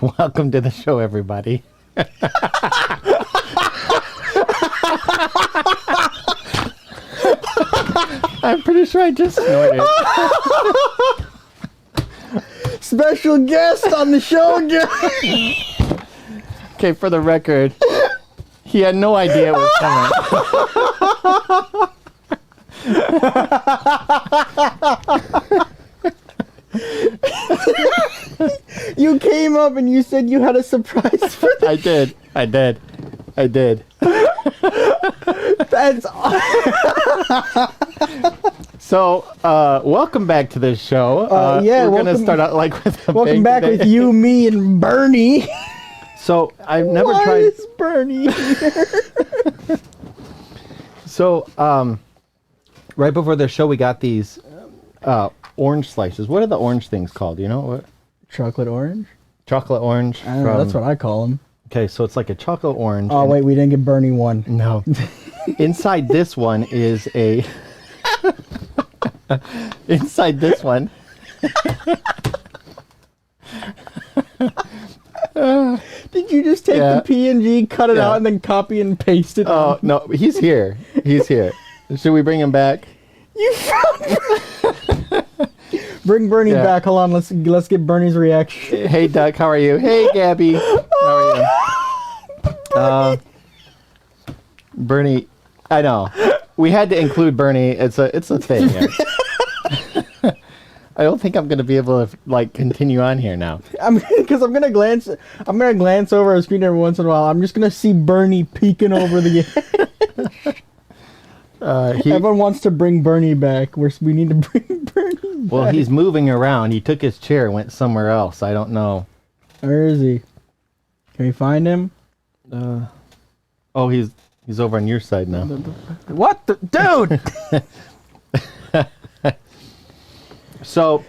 Welcome to the show, everybody. I'm pretty sure I just snorted. Special guest on the show again. Okay, for the record, he had no idea it was coming. You came up and you said you had a surprise for the I did. That's So, welcome back to this show. yeah, we're gonna start out like with a welcome bang back today. with you, me, and Bernie. So I've never Why tried. is Bernie here? So, right before the show, we got these orange slices. What are the orange things called? You know what? Chocolate orange? Chocolate orange. I don't know, that's what I call them. Okay, so it's like a chocolate orange. Oh, and- wait, we didn't get Bernie one. No. Inside this one is a. Inside this one. Did you just take Yeah. the PNG, cut it Yeah. out, and then copy and paste it? Oh no, he's here. He's here. Should we bring him back? You found Bring Bernie Yeah. back. Hold on, let's get Bernie's reaction. Hey, Duck. How are you? Hey, Gabby. How are you? Bernie. I know. We had to include Bernie. It's a thing. Yeah. I don't think I'm gonna be able to like continue on here now. Because I'm gonna glance over our screen every once in a while. I'm just gonna see Bernie peeking over the. Everyone wants to bring Bernie back. We need to bring Bernie back. Well, he's moving around. He took his chair, went somewhere else. I don't know. Where is he? Can we find him? Oh, he's over on your side now. What the dude? So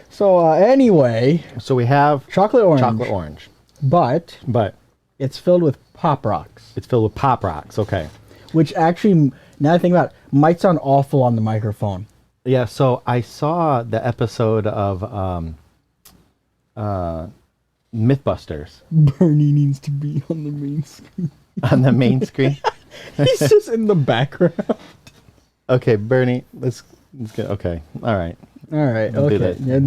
Anyway, we have chocolate orange, but but it's filled with Pop Rocks, it's filled with Pop Rocks. Okay. which actually, now I think about it, might sound awful on the microphone. Yeah, so I saw the episode of Mythbusters Bernie needs to be on the main screen. on the main screen. He's just in the background. Okay, Bernie, let's get, okay, all right. All right, We'll do okay. that. Yeah,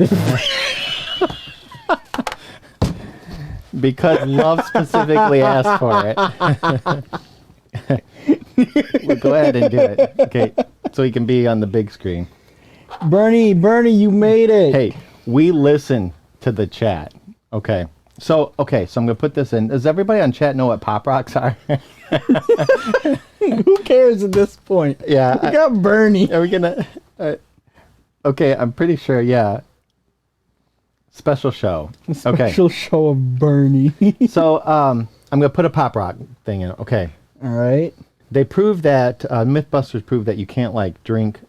Because Love specifically asked for it. Well, go ahead and do it. Okay, so he can be on the big screen. Bernie, you made it. Hey, we listen to the chat. Okay. So I'm gonna put this in. Does everybody on chat know what Pop Rocks are? Who cares at this point? Yeah. We got Bernie. Are we gonna? Okay, I'm pretty sure. Yeah. Special show. Special show of Bernie. So I'm gonna put a Pop Rock thing in. Okay. All right. They proved that MythBusters proved that you can't like drink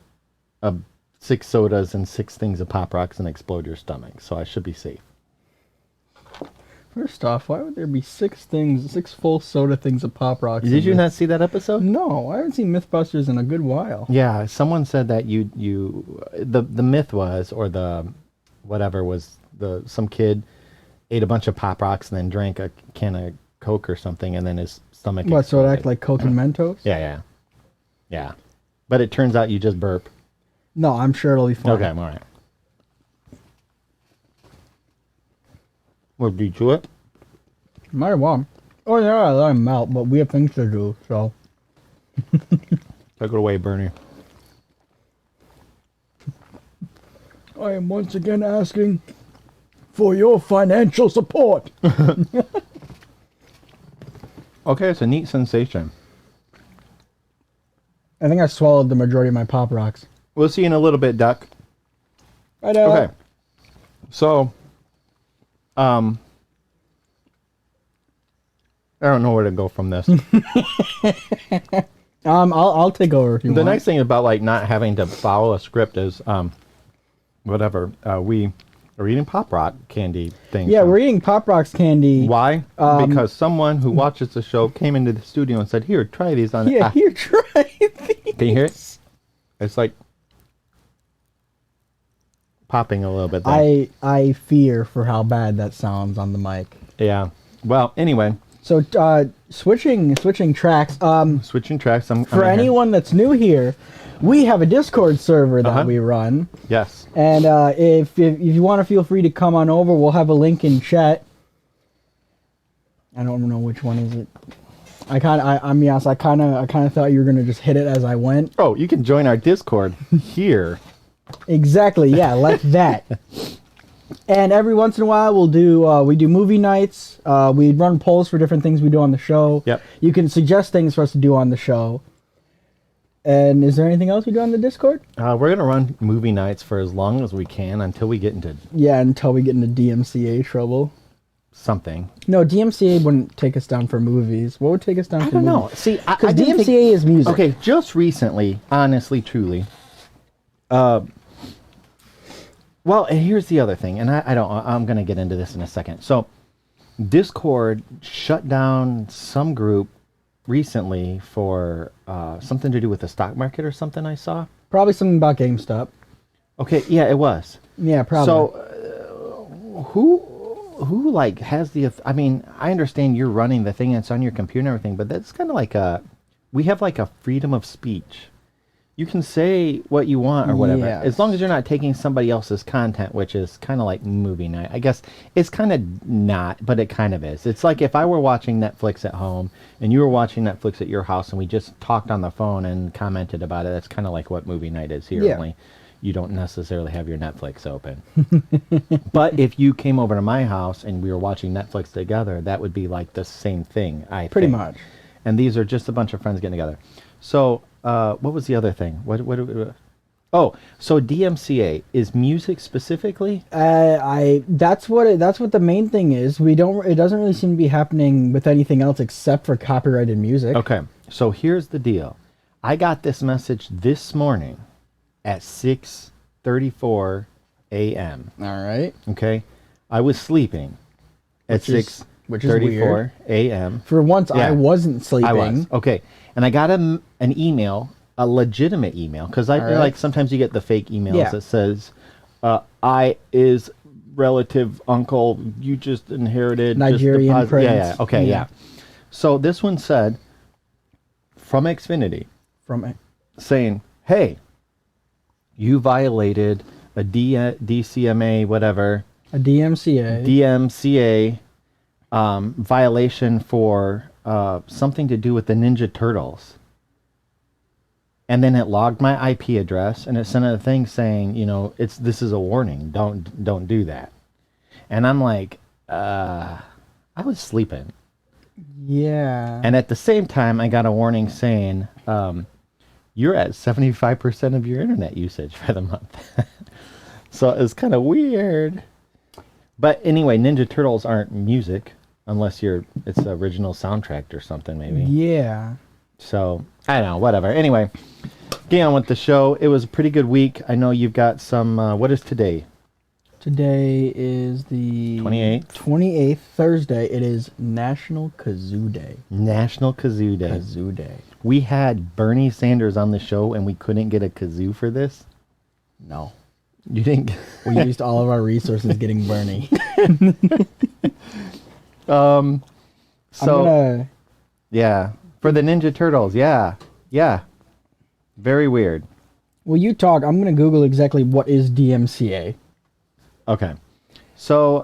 6 sodas and 6 things of Pop Rocks and explode your stomach. So I should be safe. First off, why would there be 6 full soda things of Pop Rocks? Did you not see that episode? No, I haven't seen Mythbusters in a good while. Yeah, someone said that the myth was, or the whatever was, some kid ate a bunch of Pop Rocks and then drank a can of Coke or something, and then his stomach What, so it exploded. act like Coke and Mentos? Yeah. But it turns out you just burp. No, I'm sure it'll be fine. Okay, all right. Well, do you chew it? Might well. Oh, yeah, I let him out, but we have things to do, so. Take it away, Bernie. I am once again asking for your financial support. Okay, it's a neat sensation. I think I swallowed the majority of my Pop Rocks. We'll see you in a little bit, Duck. I know. Okay. So, I don't know where to go from this. I'll take over if you The want. nice thing about like not having to follow a script is, whatever, we are eating Pop Rock candy things. Yeah, we're eating Pop Rocks candy. Why? Because someone who watches the show came into the studio and said, "Here, try these on." Yeah, here, try these. Can you hear it? It's like popping a little bit there. I fear for how bad that sounds on the mic. Yeah. Well, anyway, So switching tracks. switching tracks. For anyone that's new here, we have a Discord server that we run, Yes. and if you want to, feel free to come on over. We'll have a link in chat. I don't know which one is it. I'm honest. I kind of thought you were gonna just hit it as I went. Oh, you can join our Discord here. Exactly. Yeah, like that. And every once in a while, we do movie nights. We run polls for different things we do on the show. Yep. You can suggest things for us to do on the show. And is there anything else we do on the Discord? We're gonna run movie nights for as long as we can until we get into Until we get into DMCA trouble. something. No, DMCA wouldn't take us down for movies. What would take us down? I don't know. See, because DMCA is music. Okay, just recently, honestly, truly. Well, and here's the other thing, and I'm gonna get into this in a second. So, Discord shut down some group recently for something to do with the stock market or something. I saw. Probably something about GameStop. Okay, yeah, it was. Yeah, probably. So, who like has the? I mean, I understand you're running the thing and it's on your computer and everything, but that's kind of like we have like a freedom of speech. You can say what you want or whatever, as long as you're not taking somebody else's content, which is kind of like movie night. I guess it's kind of not, but it kind of is. It's like if I were watching Netflix at home and you were watching Netflix at your house and we just talked on the phone and commented about it. That's kind of like what movie night is here. Only you don't necessarily have your Netflix open. But if you came over to my house and we were watching Netflix together, that would be like the same thing, I think. Pretty much. And these are just a bunch of friends getting together. So, what was the other thing? Oh, so DMCA is music specifically? That's what the main thing is. It doesn't really seem to be happening with anything else except for copyrighted music. Okay. So here's the deal. I got this message this morning at 6:34 a.m. All right. Okay? I was sleeping at 6:34 a.m. For once, I wasn't sleeping. I was. Okay. And I got an email, a legitimate email, because I feel like sometimes you get the fake emails that says, I is relative uncle, you just inherited. Nigerian prince. Yeah. Okay, yeah. So this one said, from Xfinity, saying, hey, you violated a DCMA, whatever. A DMCA. Violation for something to do with the Ninja Turtles. And then it logged my IP address and it sent a thing saying, this is a warning. Don't do that. And I'm like, I was sleeping. Yeah. And at the same time, I got a warning saying, you're at 75% of your internet usage for the month. So it's kind of weird. But anyway, Ninja Turtles aren't music unless it's the original soundtrack or something, maybe. Yeah. So, I don't know, whatever. Anyway, getting on with the show. It was a pretty good week. I know you've got some, what is today? Today is the 28th. 28th, Thursday. It is National Kazoo Day. National Kazoo Day. Kazoo Day. We had Bernie Sanders on the show and we couldn't get a kazoo for this? No. You didn't? We used all of our resources getting Bernie. So, yeah. For the Ninja Turtles, yeah. Very weird. Well, you talk. I'm going to Google exactly what is DMCA. Okay. So,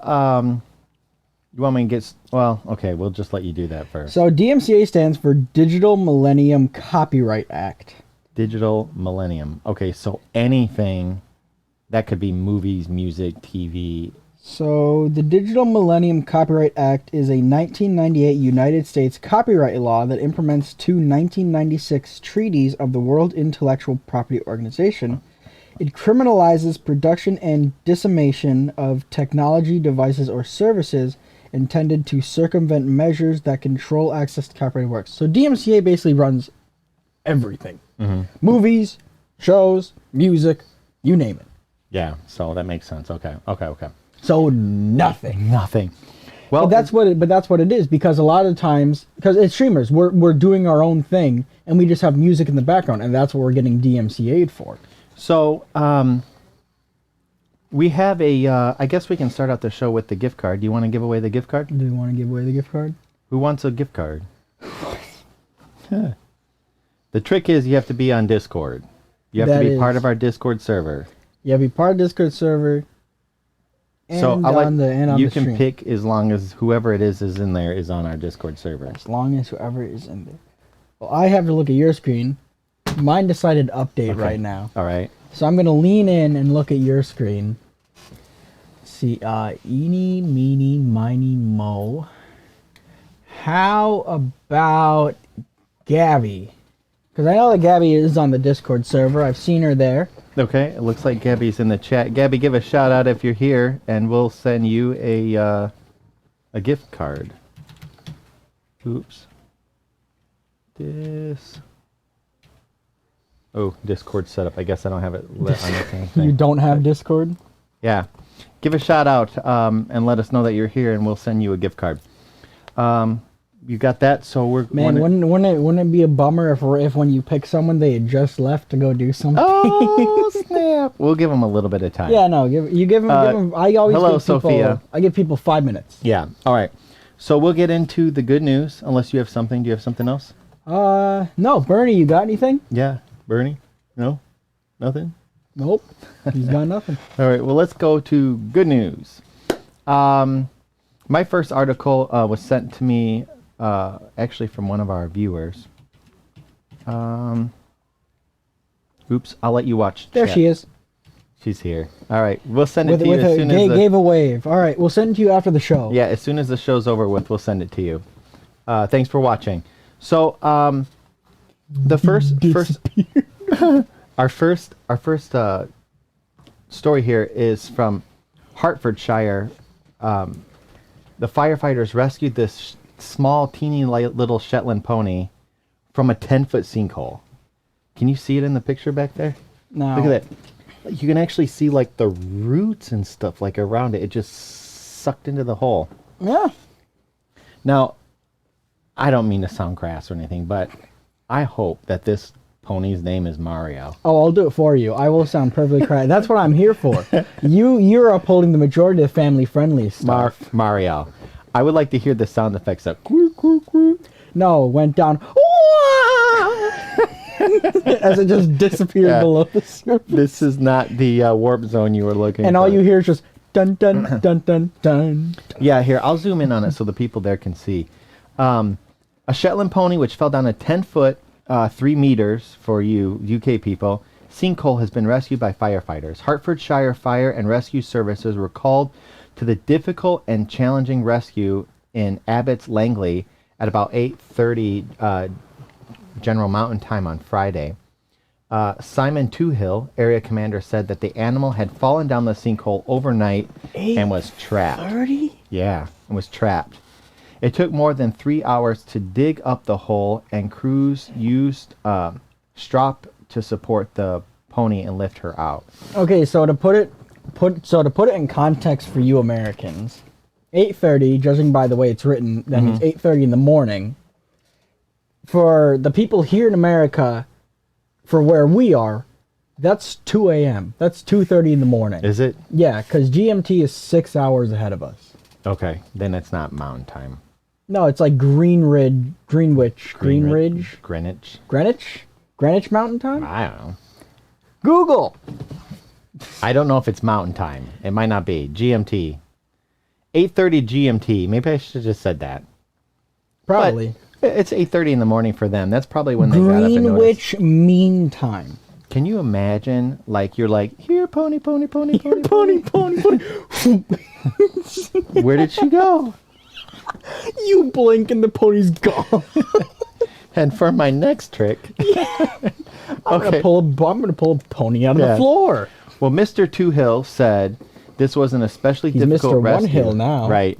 you want me to get... Well, okay, we'll just let you do that first. So, DMCA stands for Digital Millennium Copyright Act. Digital Millennium. Okay, so anything that could be movies, music, TV... So, the Digital Millennium Copyright Act is a 1998 United States copyright law that implements two 1996 treaties of the World Intellectual Property Organization. It criminalizes production and dissemination of technology, devices, or services intended to circumvent measures that control access to copyrighted works. So, DMCA basically runs everything. Mm-hmm. Movies, shows, music, you name it. Yeah, so that makes sense. Okay. So nothing. Well, but that's what it is, because a lot of times, because it's streamers, we're doing our own thing and we just have music in the background, and that's what we're getting DMCA'd for. So We have a, I guess we can start out the show with the gift card. Do you want to give away the gift card? Do you want to give away the gift card? Who wants a gift card? Huh. The trick is you have to be on Discord. You have to be part of our Discord server. You have to be part of Discord server. And So I'll on the and on you the can stream. pick as long as whoever it is in there is on our Discord server. As long as whoever is in there. Well, I have to look at your screen. Mine decided to update Okay. right now. All right. So I'm going to lean in and look at your screen. See, eeny, meeny, miny, mo. How about Gabby? Because I know that Gabby is on the Discord server. I've seen her there. Okay. It looks like Gabby's in the chat. Gabby, give a shout out if you're here, and we'll send you a gift card. Oops. Oh, Discord setup. I guess I don't have it lit on the same thing. You don't have Discord? Yeah. Give a shout out and let us know that you're here, and we'll send you a gift card. You got that? So we're... Man, wouldn't it be a bummer if when you pick someone, they had just left to go do something? Oh, snap. We'll give them a little bit of time. Yeah, no, give them. I always hello, give people, Sophia. I give people 5 minutes. Yeah. All right. So we'll get into the good news, unless you have something. Do you have something else? No, Bernie, you got anything? Yeah. Bernie? No? Nothing? Nope, he's got nothing. All right. Well, let's go to good news. My first article was sent to me actually from one of our viewers. Oops. I'll let you watch. There chat. she is. She's here. All right. We'll send it to you With as a soon as gave a wave. All right, we'll send it to you after the show. Yeah, as soon as the show's over with, we'll send it to you. Thanks for watching. So, the first our first story here is from Hertfordshire. The firefighters rescued this small, teeny little Shetland pony from a 10-foot sinkhole. Can you see it in the picture back there? No. Look at that. You can actually see like the roots and stuff like around it. It just sucked into the hole. Yeah. Now, I don't mean to sound crass or anything, but I hope that this pony's name is Mario. Oh, I'll do it for you. I will sound perfectly correct. That's what I'm here for. You're upholding the majority of family-friendly stuff. Mario. I would like to hear the sound effects of... No, went down. As it just disappeared below the surface. This is not the warp zone you were looking for. And all you hear is just dun dun dun dun dun. Yeah, here, I'll zoom in on it so the people there can see. A Shetland pony which fell down a 10-foot, 3 meters for you UK people, sinkhole has been rescued by firefighters. Hertfordshire Fire and Rescue Services were called to the difficult and challenging rescue in Abbots Langley at about 8:30 General Mountain Time on Friday. S02e07, area commander, said that the animal had fallen down the sinkhole overnight and was trapped. 30? Yeah, and was trapped. It took more than 3 hours to dig up the hole, and crews used strop to support the pony and lift her out. Okay, so to put it in context for you Americans, 8:30, judging by the way it's written, that means 8:30 in the morning. For the people here in America, for where we are, that's 2 a.m. That's 2:30 in the morning. Is it? Yeah, because GMT is 6 hours ahead of us. Okay, then it's not mountain time. No, it's like Greenwich, Greenwich. Greenwich Mountain Time? I don't know. Google! I don't know if it's mountain time. It might not be. GMT. 8:30 GMT. Maybe I should have just said that. Probably. But it's 8:30 in the morning for them. That's probably when they got up and noticed. Greenwich Mean Time. Can you imagine, like, you're like, here, pony, pony, pony, pony, Pony, pony, pony. Where did she go? You blink and the pony's gone. And for my next trick, I'm gonna pull a pony out of the floor. Well, Mr. Two Hill said this was an especially He's difficult Mr. rescue. One Hill now. Right.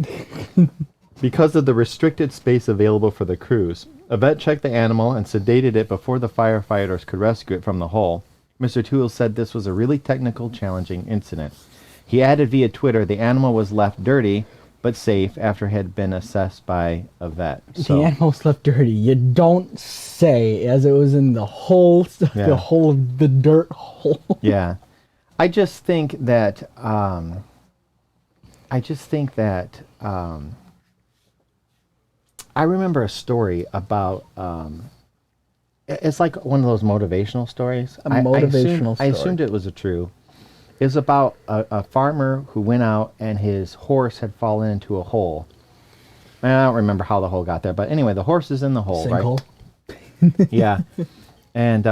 Because of the restricted space available for the crews. A vet checked the animal and sedated it before the firefighters could rescue it from the hole. Mr. Two Hill said this was a really technical, challenging incident. He added via Twitter, the animal was left dirty, but safe after it had been assessed by a vet. So, The animal's left dirty. You don't say, as it was in the hole, the hole of the dirt hole. yeah. I just think that I remember a story about it's like one of those motivational stories. A motivational I story. assumed it was a true. It was about a farmer who went out and his horse had fallen into a hole. And I don't remember how the hole got there, but anyway, the horse is in the hole, Sinkhole. right? Yeah, and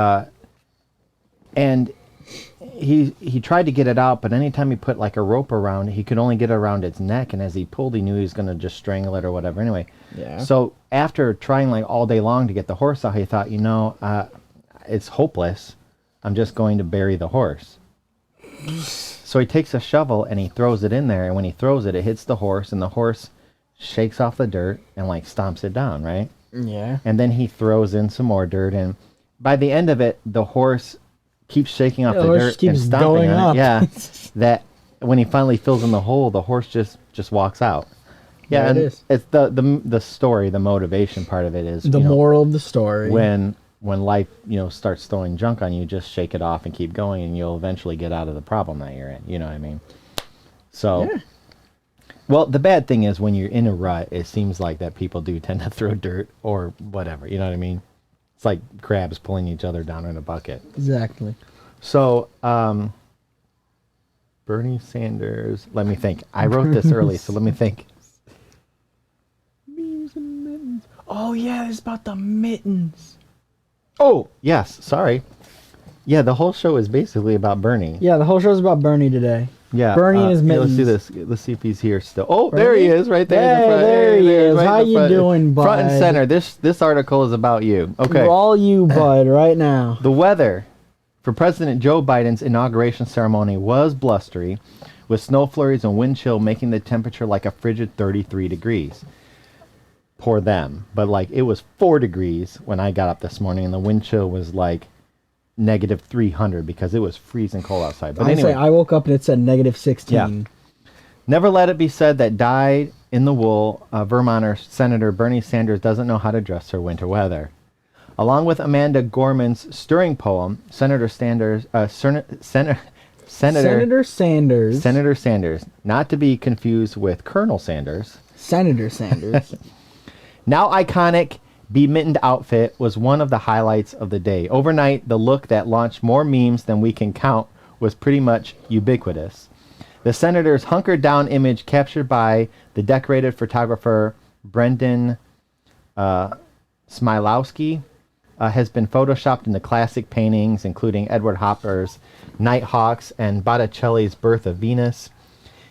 he tried to get it out, but anytime he put like a rope around it, he could only get it around its neck, and as he pulled, he knew he was going to just strangle it or whatever. Anyway, Yeah. so after trying like all day long to get the horse out, he thought, it's hopeless. I'm just going to bury the horse. So he takes a shovel and he throws it in there, and when he throws it, it hits the horse, and the horse shakes off the dirt and like stomps it down, right? Yeah. And then he throws in some more dirt, and by the end of it, the horse keeps shaking off the horse dirt keeps and stomping going on up. it. Yeah, that when he finally fills in the hole, the horse just walks out. Yeah, There and it is. it's the story, the motivation part of it is The moral of the story. when life starts throwing junk on you, just shake it off and keep going, and you'll eventually get out of the problem that you're in. You know what I mean? So. Yeah. Well, the bad thing is when you're in a rut, it seems like that people do tend to throw dirt or whatever. You know what I mean? It's like crabs pulling each other down in a bucket. Exactly. So, Bernie Sanders. Let me think. I wrote this early, so let me think. Memes and mittens. Oh yeah, it's about the mittens. Oh, yes. Sorry. Yeah, the whole show is basically about Bernie. Yeah, the whole show's about Bernie today. Yeah. Bernie and his here, mittens. let's see this. Let's see if he's here still. Oh, Bernie? there he is, right there. in the Hey, front. there he is. right How in the you front. doing, Front and bud? center. This article is about you. Okay. All you, bud, right now. The weather for President Joe Biden's inauguration ceremony was blustery, with snow flurries and wind chill making the temperature like a frigid 33 degrees. Poor them. But like it was 4 degrees when I got up this morning, and the wind chill was like negative 300 because it was freezing cold outside. But anyway, I woke up and it said negative 16. Yeah. Never let it be said that dyed in the wool Vermonter Senator Bernie Sanders doesn't know how to dress for winter weather. Along with Amanda Gorman's stirring poem, Senator Sanders, Senator Sanders, not to be confused with Colonel Sanders. Senator Sanders. Now iconic bemittened outfit was one of the highlights of the day. Overnight, the look that launched more memes than we can count was pretty much ubiquitous. The senator's hunkered down image, captured by the decorated photographer Brendan Smilowski, has been photoshopped into classic paintings, including Edward Hopper's Nighthawks and Botticelli's Birth of Venus.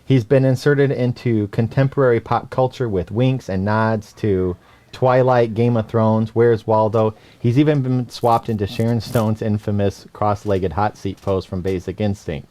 He's been inserted into contemporary pop culture with winks and nods to Twilight, Game of Thrones, Where's Waldo. He's even been swapped into Sharon Stone's infamous cross-legged hot seat pose from Basic Instinct.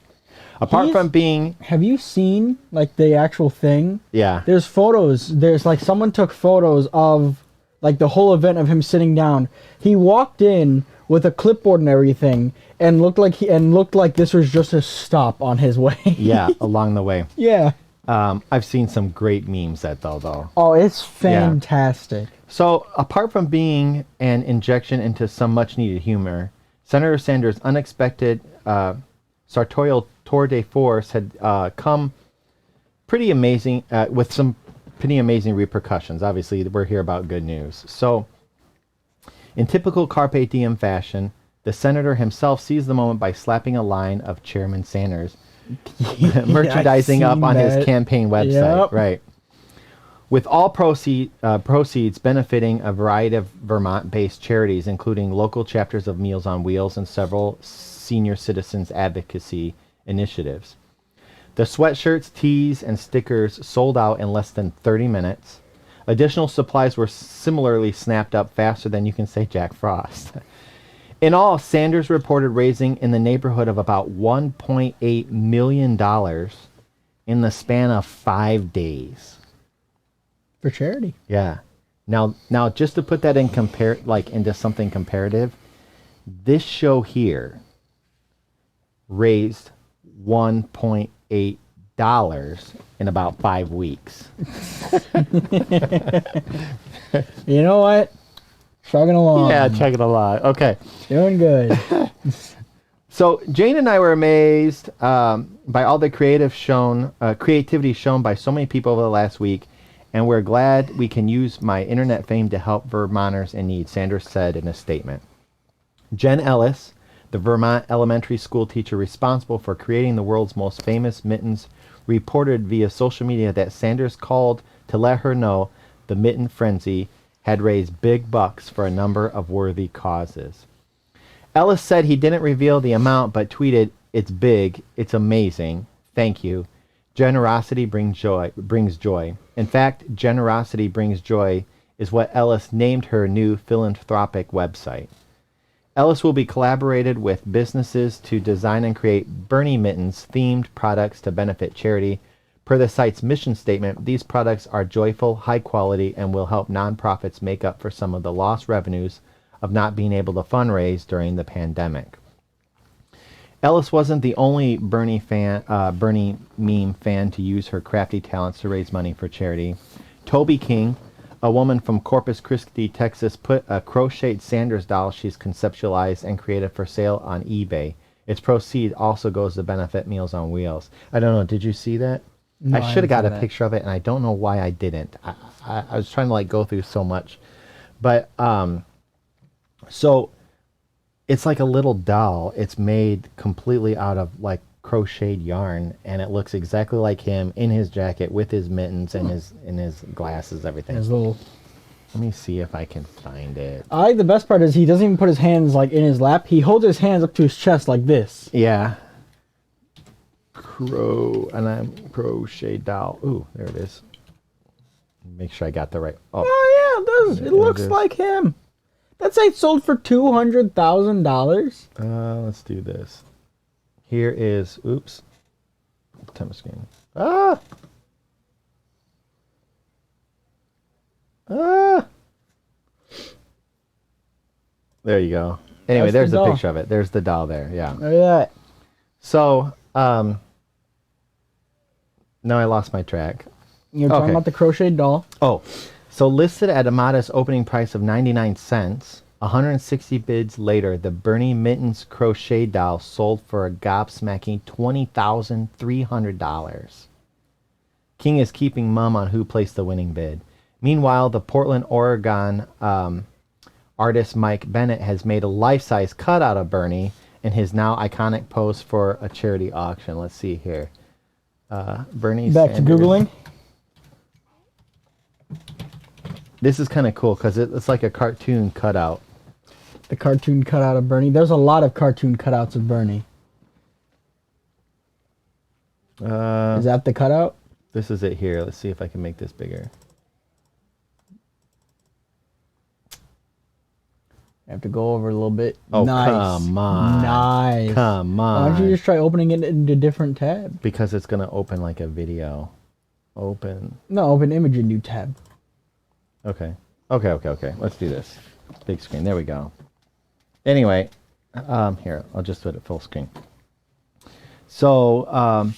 Apart from being... Have you seen, like, the actual thing? Yeah. There's photos. There's, like, someone took photos of, like, the whole event of him sitting down. He walked in with a clipboard and everything and looked like this was just a stop on his way. Yeah, along the way. Yeah. I've seen some great memes though. Oh, it's fantastic. Yeah. So, apart from being an injection into some much-needed humor, Senator Sanders' unexpected sartorial tour de force had come pretty amazing, with some pretty amazing repercussions. Obviously, we're here about good news. So, in typical Carpe Diem fashion, the senator himself seized the moment by slapping a line of Chairman Sanders merchandising up on his campaign website. Yep. Right. With all proceeds benefiting a variety of Vermont-based charities, including local chapters of Meals on Wheels and several senior citizens advocacy initiatives. The sweatshirts, tees, and stickers sold out in less than 30 minutes. Additional supplies were similarly snapped up faster than you can say Jack Frost. In all, Sanders reported raising in the neighborhood of about $1.8 million in the span of 5 days. For charity. Yeah. Now, just to put that in into something comparative, this show here raised $1.8 in about 5 weeks. You know what? Chugging along. Yeah, chugging along. Okay. Doing good. So Jane and I were amazed by all the creativity shown by so many people over the last week, and we're glad we can use my internet fame to help Vermonters in need, Sanders said in a statement. Jen Ellis, the Vermont elementary school teacher responsible for creating the world's most famous mittens, reported via social media that Sanders called to let her know the mitten frenzy had raised big bucks for a number of worthy causes. Ellis said he didn't reveal the amount, but tweeted, "It's big, it's amazing, thank you. Generosity brings joy. In fact, generosity brings joy is what Ellis named her new philanthropic website. Ellis will be collaborated with businesses to design and create Bernie Mittens themed products to benefit charity. Per the site's mission statement, these products are joyful, high quality, and will help nonprofits make up for some of the lost revenues of not being able to fundraise during the pandemic." Ellis wasn't the only Bernie meme fan to use her crafty talents to raise money for charity. Toby King, a woman from Corpus Christi, Texas, put a crocheted Sanders doll she's conceptualized and created for sale on eBay. Its proceed also goes to benefit Meals on Wheels. I don't know. Did you see that? No, I should have got a that. picture of it, and I don't know why I didn't. I was trying to like go through so much, but so it's like a little doll. It's made completely out of like crocheted yarn, and it looks exactly like him in his jacket with his mittens and his glasses, everything. His little. Let me see if I can find it. I like the best part is he doesn't even put his hands like in his lap. He holds his hands up to his chest like this. Yeah. Crochet doll. Ooh, there it is. Make sure I got the right. Oh yeah, it does. It looks like him. That site sold for $200,000. Let's do this. Here is. Oops. Time screen. Ah. There you go. Anyway, That's there's the a doll. picture of it. There's the doll there. Yeah. Look at that. So, now I lost my track. You're talking about the crocheted doll. Oh, so listed at a modest opening price of 99 cents, 160 bids later, the Bernie Mittens crochet doll sold for a gobsmacking $20,300. King is keeping mum on who placed the winning bid. Meanwhile, the Portland, Oregon artist Mike Bennett has made a life-size cutout of Bernie in his now iconic pose for a charity auction. Let's see here. Bernie Back Sanders. to Googling. This is kind of cool because it's like a cartoon cutout. The cartoon cutout of Bernie. There's a lot of cartoon cutouts of Bernie. Is that the cutout? This is it here. Let's see if I can make this bigger. I have to go over a little bit. Oh, nice. come on. Nice. Come Why on. don't you just try opening it into different tabs? Because it's going to open like a video. Open. No, open image in new tab. Okay. Okay. Let's do this. Big screen. There we go. Anyway, here, I'll just put it full screen. So,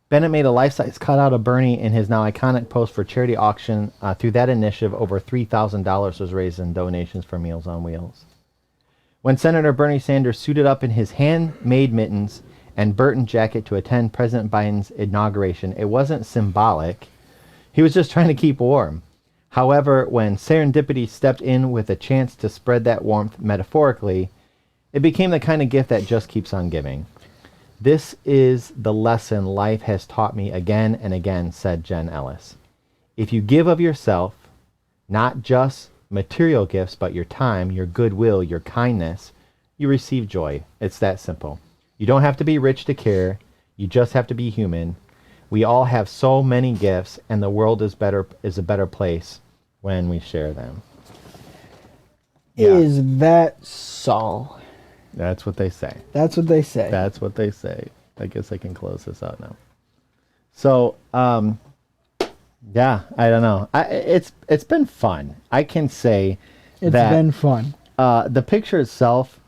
Bennett made a life-size cutout of Bernie in his now iconic post for charity auction. Through that initiative, over $3,000 was raised in donations for Meals on Wheels. When Senator Bernie Sanders suited up in his handmade mittens and Burton jacket to attend President Biden's inauguration, it wasn't symbolic. He was just trying to keep warm. However, when serendipity stepped in with a chance to spread that warmth metaphorically, it became the kind of gift that just keeps on giving. This is the lesson life has taught me again and again, said Jen Ellis. If you give of yourself, not just material gifts, but your time, your goodwill, your kindness, you receive joy. It's that simple. You don't have to be rich to care. You just have to be human. We all have so many gifts, and the world is a better place when we share them. Yeah. Is that so? That's what they say. That's what they say. That's what they say. I guess I can close this out now. So, yeah, I don't know. It's been fun. I can say It's that been fun. the picture itself,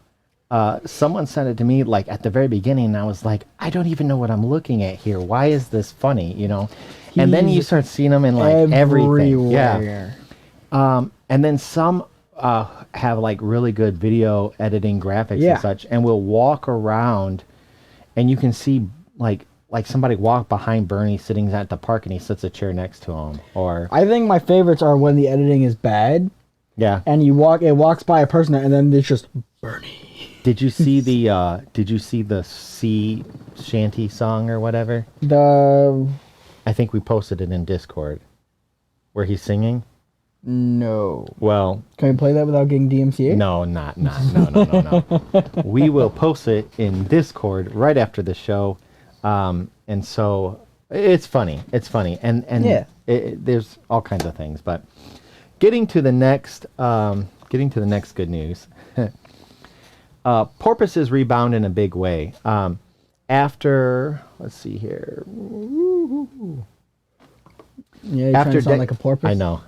someone sent it to me like at the very beginning, and I was like, I don't even know what I'm looking at here. Why is this funny? You know? And then you He's start seeing them in like everything. Yeah. everywhere. And then some have like really good video editing graphics Yeah. and such, and we'll walk around, and you can see like somebody walk behind Bernie sitting at the park, and he sits a chair next to him, or I think my favorites are when the editing is bad yeah. and it walks by a person and then it's just Bernie. Did you see the sea shanty song or whatever? The I think we posted it in Discord, where he's singing. no. Well, Can we play that without getting DMCA? no, no. We will post it in Discord right after the show, and so it's funny. It's funny, and Yeah. there's all kinds of things. But getting to the next good news. Porpoises rebound in a big way. After, let's see here. Yeah, you trying to sound like a porpoise. I know.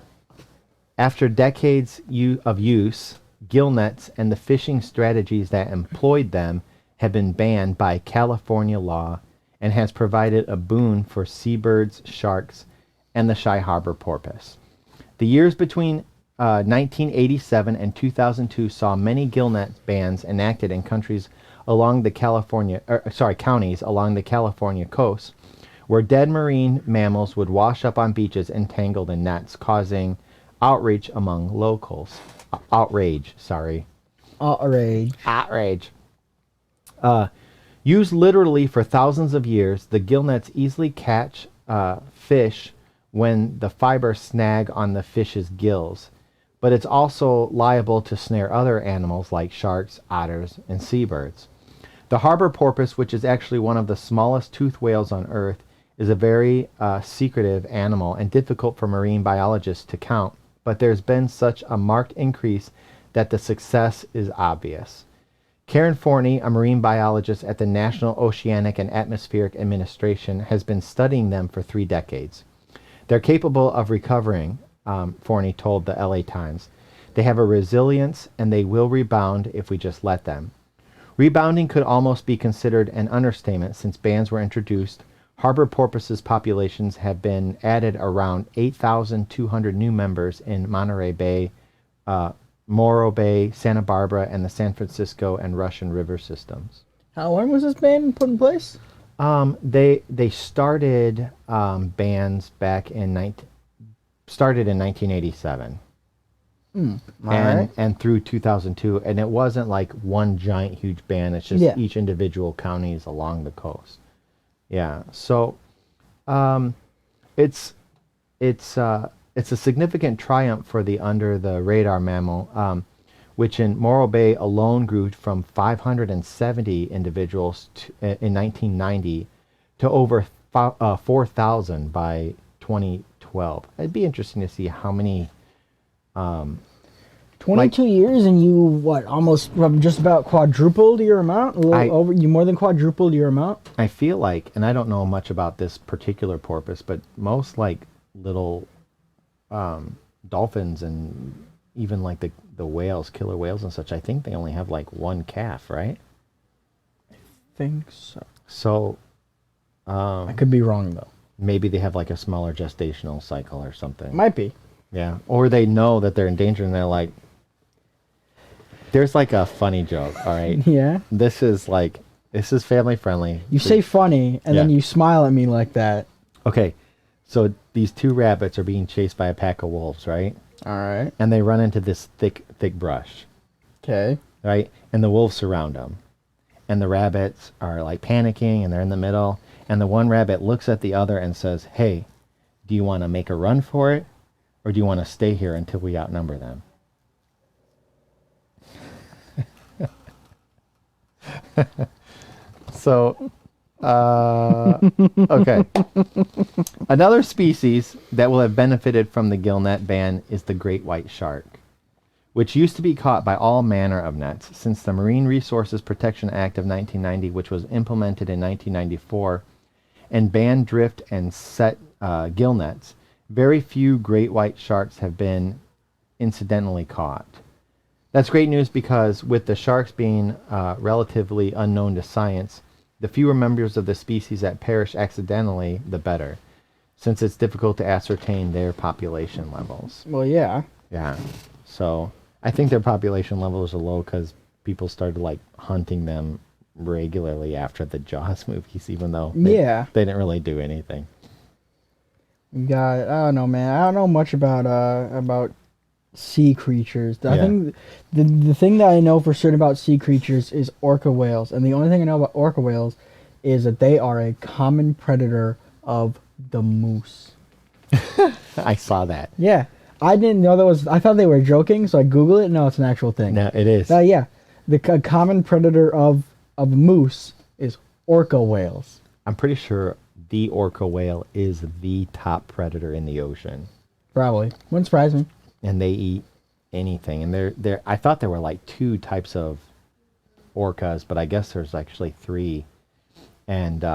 After decades of use, gill nets and the fishing strategies that employed them have been banned by California law and has provided a boon for seabirds, sharks, and the Shy Harbor porpoise. The years between 1987 and 2002 saw many gill net bans enacted in counties along the California coast, where dead marine mammals would wash up on beaches entangled in nets, causing outrage among locals. Outrage. Used literally for thousands of years, the gill nets easily catch fish when the fibers snag on the fish's gills, but it's also liable to snare other animals like sharks, otters, and seabirds. The harbor porpoise, which is actually one of the smallest toothed whales on Earth, is a very secretive animal and difficult for marine biologists to count, but there's been such a marked increase that the success is obvious. Karen Forney, a marine biologist at the National Oceanic and Atmospheric Administration, has been studying them for 3 decades. They're capable of recovering, Forney told the LA Times. They have a resilience and they will rebound if we just let them. Rebounding could almost be considered an understatement since bans were introduced. Harbor porpoises populations have been added around 8,200 new members in Monterey Bay, Morro Bay, Santa Barbara, and the San Francisco and Russian River systems. How long was this ban put in place? They started bans back in 1987. And through 2002, and it wasn't like one giant huge ban. It's just each individual counties along the coast. Yeah, so it's a significant triumph for the under the radar mammal, which in Morro Bay alone grew from 570 individuals in 1990 to over 4,000 by 2012. It'd be interesting to see how many. 22 years and you almost just about quadrupled your amount? You more than quadrupled your amount? I feel like, and I don't know much about this particular porpoise, but most like little dolphins and even like the whales, killer whales and such, I think they only have like one calf, right? I think so. So I could be wrong though. Maybe they have like a smaller gestational cycle or something. Might be. Yeah, or they know that they're endangered and they're like, there's like a funny joke, all right? Yeah. This is family friendly. You say funny and then you smile at me like that. Okay, so these 2 rabbits are being chased by a pack of wolves, right? All right. And they run into this thick brush. Okay. Right? And the wolves surround them. And the rabbits are like panicking and they're in the middle. And the one rabbit looks at the other and says, "Hey, do you want to make a run for it? Or do you want to stay here until we outnumber them?" So, okay. Another species that will have benefited from the gill net ban is the great white shark, which used to be caught by all manner of nets. Since the Marine Resources Protection Act of 1990, which was implemented in 1994, and banned drift and set gill nets, very few great white sharks have been incidentally caught. That's great news because with the sharks being relatively unknown to science, the fewer members of the species that perish accidentally, the better, since it's difficult to ascertain their population levels. Well, yeah. Yeah. So, I think their population levels are low because people started like hunting them regularly after the Jaws movies, even though they didn't really do anything. We got, I don't know, man. I don't know much about sea creatures. I think the thing that I know for certain about sea creatures is orca whales, and the only thing I know about orca whales is that they are a common predator of the moose. I saw that. Yeah, I didn't know that was. I thought they were joking, so I Googled it. No, it's an actual thing. No, it is. Yeah, the common predator of moose is orca whales. I'm pretty sure the orca whale is the top predator in the ocean. Probably. Wouldn't surprise me. And they eat anything. And they're I thought there were like 2 types of orcas, but I guess there's actually 3. And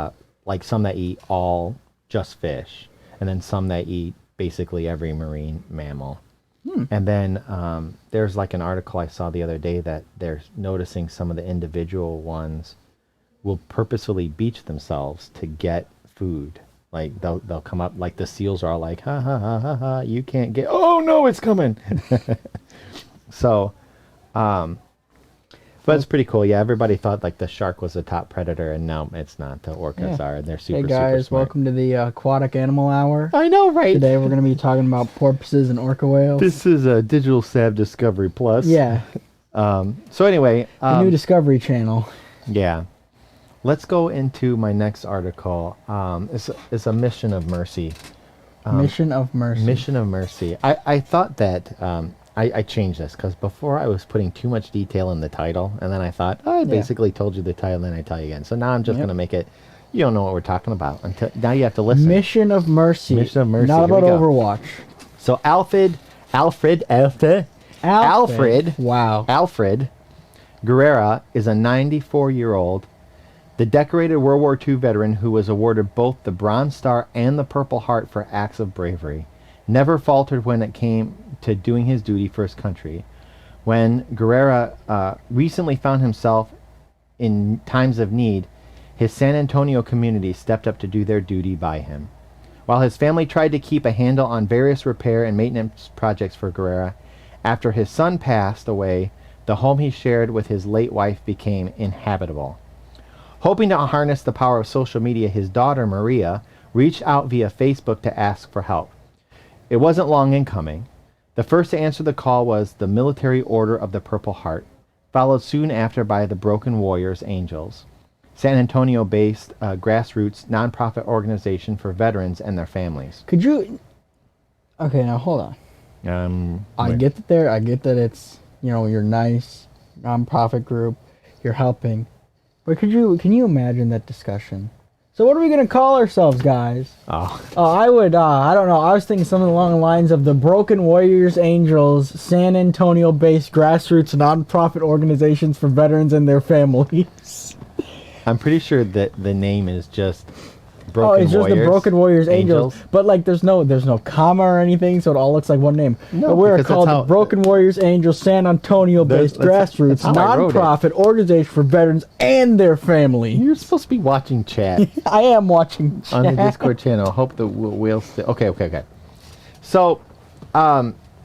like some that eat all just fish, and then some that eat basically every marine mammal. And then there's like an article I saw the other day that they're noticing some of the individual ones will purposefully beach themselves to get food. Like they'll come up, like the seals are all like, ha ha ha ha ha, you can't get, oh no, it's coming. So, but it's pretty cool. Yeah, everybody thought like the shark was the top predator, and no, it's not. The orcas are, and they're super, hey guys, super smart. welcome to the Aquatic Animal Hour. I know, right? Today we're going to be talking about porpoises and orca whales. This is a Digital Sav Discovery Plus. Yeah. So anyway. The new Discovery Channel. Yeah. Let's go into my next article. It's a mission of mercy. Mission of mercy. Mission of mercy. I thought that I changed this because before I was putting too much detail in the title, and then I thought, I basically told you the title, and then I tell you again. So now I'm just going to make it, you don't know what we're talking about. Until now you have to listen. Mission of mercy. Mission of mercy. Not Here about Overwatch. So Alfred. Wow. Alfred Guerrera is a 94-year-old, the decorated World War II veteran who was awarded both the Bronze Star and the Purple Heart for acts of bravery. Never faltered when it came to doing his duty for his country. When Guerrera recently found himself in times of need, his San Antonio community stepped up to do their duty by him. While his family tried to keep a handle on various repair and maintenance projects for Guerrera, after his son passed away, the home he shared with his late wife became inhabitable. Hoping to harness the power of social media, his daughter, Maria, reached out via Facebook to ask for help. It wasn't long in coming. The first to answer the call was the Military Order of the Purple Heart, followed soon after by the Broken Warriors Angels, San Antonio-based grassroots nonprofit organization for veterans and their families. Could you... Okay, now hold on. I get that it's, you're nice, nonprofit group, you're helping. But can you imagine that discussion? So what are we going to call ourselves, guys? I would, I don't know. I was thinking something along the lines of the Broken Warriors Angels, San Antonio-based grassroots nonprofit organizations for veterans and their families. I'm pretty sure that the name is just Broken Warriors. It's just the Broken Warriors Angels. But like, there's no comma or anything, so it all looks like one name. No, but we're called the Broken Warriors Angels, San Antonio-based grassroots nonprofit organization for veterans and their family. You're supposed to be watching chat. I am watching chat on the Discord channel. Hope the wheels still. Okay. So,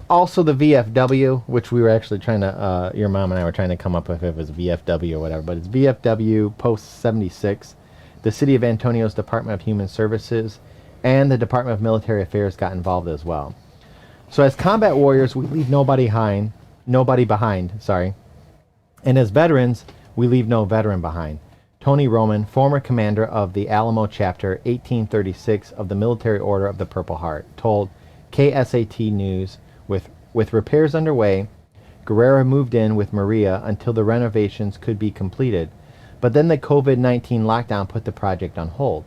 also the VFW, which we were actually trying to, your mom and I were trying to come up with if it was VFW or whatever, but it's VFW Post 76. The City of Antonio's Department of Human Services and the Department of Military Affairs got involved as well. So as combat warriors, we leave nobody behind, and as veterans, we leave no veteran behind. Tony Roman, former commander of the Alamo Chapter 1836 of the Military Order of the Purple Heart, told KSAT News, with repairs underway, Guerrera moved in with Maria until the renovations could be completed, but then the COVID-19 lockdown put the project on hold.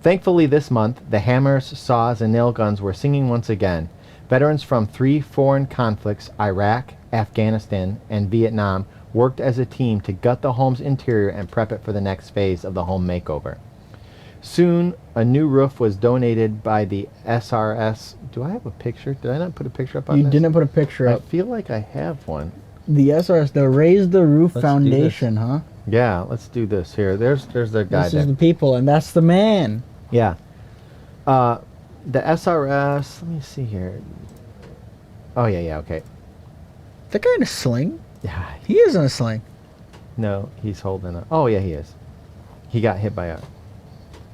Thankfully this month, the hammers, saws, and nail guns were singing once again. Veterans from 3 foreign conflicts, Iraq, Afghanistan, and Vietnam, worked as a team to gut the home's interior and prep it for the next phase of the home makeover. Soon, a new roof was donated by the SRS. Do I have a picture? Did I not put a picture up on this? You didn't put a picture up. I feel like I have one. The SRS, the Raise the Roof Foundation, huh? Yeah, let's do this here. There's the guy. This is the people, and that's the man. Yeah. The SRS, let me see here. Oh, yeah, okay. That guy in a sling? Yeah. He is in a sling. No, he's holding a... Oh, yeah, he is. He got hit by a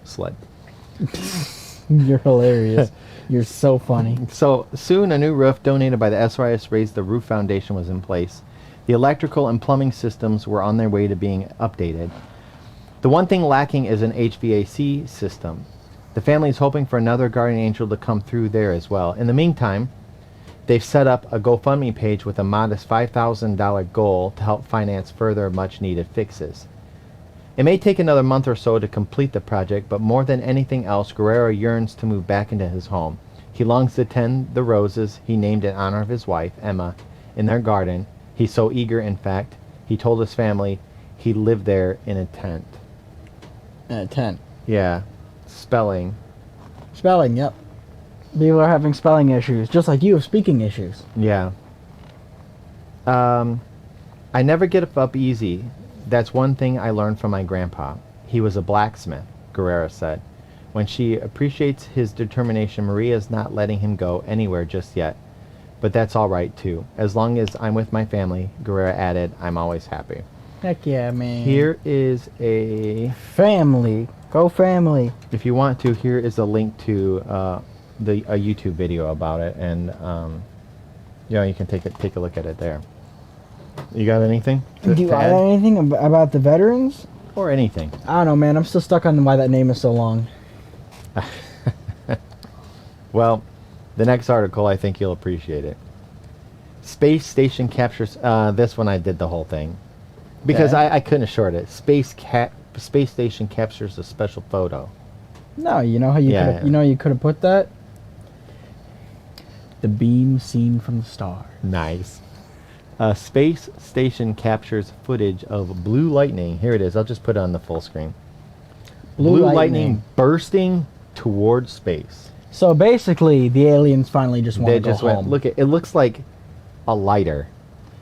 sled. You're hilarious. You're so funny. So soon a new roof donated by the SRS raised the roof foundation was in place. The electrical and plumbing systems were on their way to being updated. The one thing lacking is an HVAC system. The family is hoping for another guardian angel to come through there as well. In the meantime, they've set up a GoFundMe page with a modest $5,000 goal to help finance further much needed fixes. It may take another month or so to complete the project, but more than anything else, Guerrero yearns to move back into his home. He longs to tend the roses he named in honor of his wife, Emma, in their garden. He's so eager, in fact, he told his family he lived there in a tent. In a tent. Yeah. Spelling. Spelling, yep. People are having spelling issues, just like you have speaking issues. Yeah. I never get up easy. That's one thing I learned from my grandpa. He was a blacksmith, Guerrero said. When she appreciates his determination, Maria's not letting him go anywhere just yet. But that's all right, too. As long as I'm with my family, Guerrero added, I'm always happy. Heck yeah, man. Here is a... Family. Go family. If you want to, here is a link to a YouTube video about it. And, you can take a look at it there. You got anything? Do you have anything about the veterans? Or anything. I don't know, man. I'm still stuck on why that name is so long. Well, the next article, I think you'll appreciate it. Space station captures... this one I did the whole thing. Because Okay. I couldn't short it. Space station captures a special photo. No, you know how you Yeah. could have put that? The beam seen from the star. Nice. A space station captures footage of blue lightning. Here it is. I'll just put it on the full screen. Blue lightning bursting towards space. So basically, the aliens finally just want They to go just home. went, look, it looks like a lighter,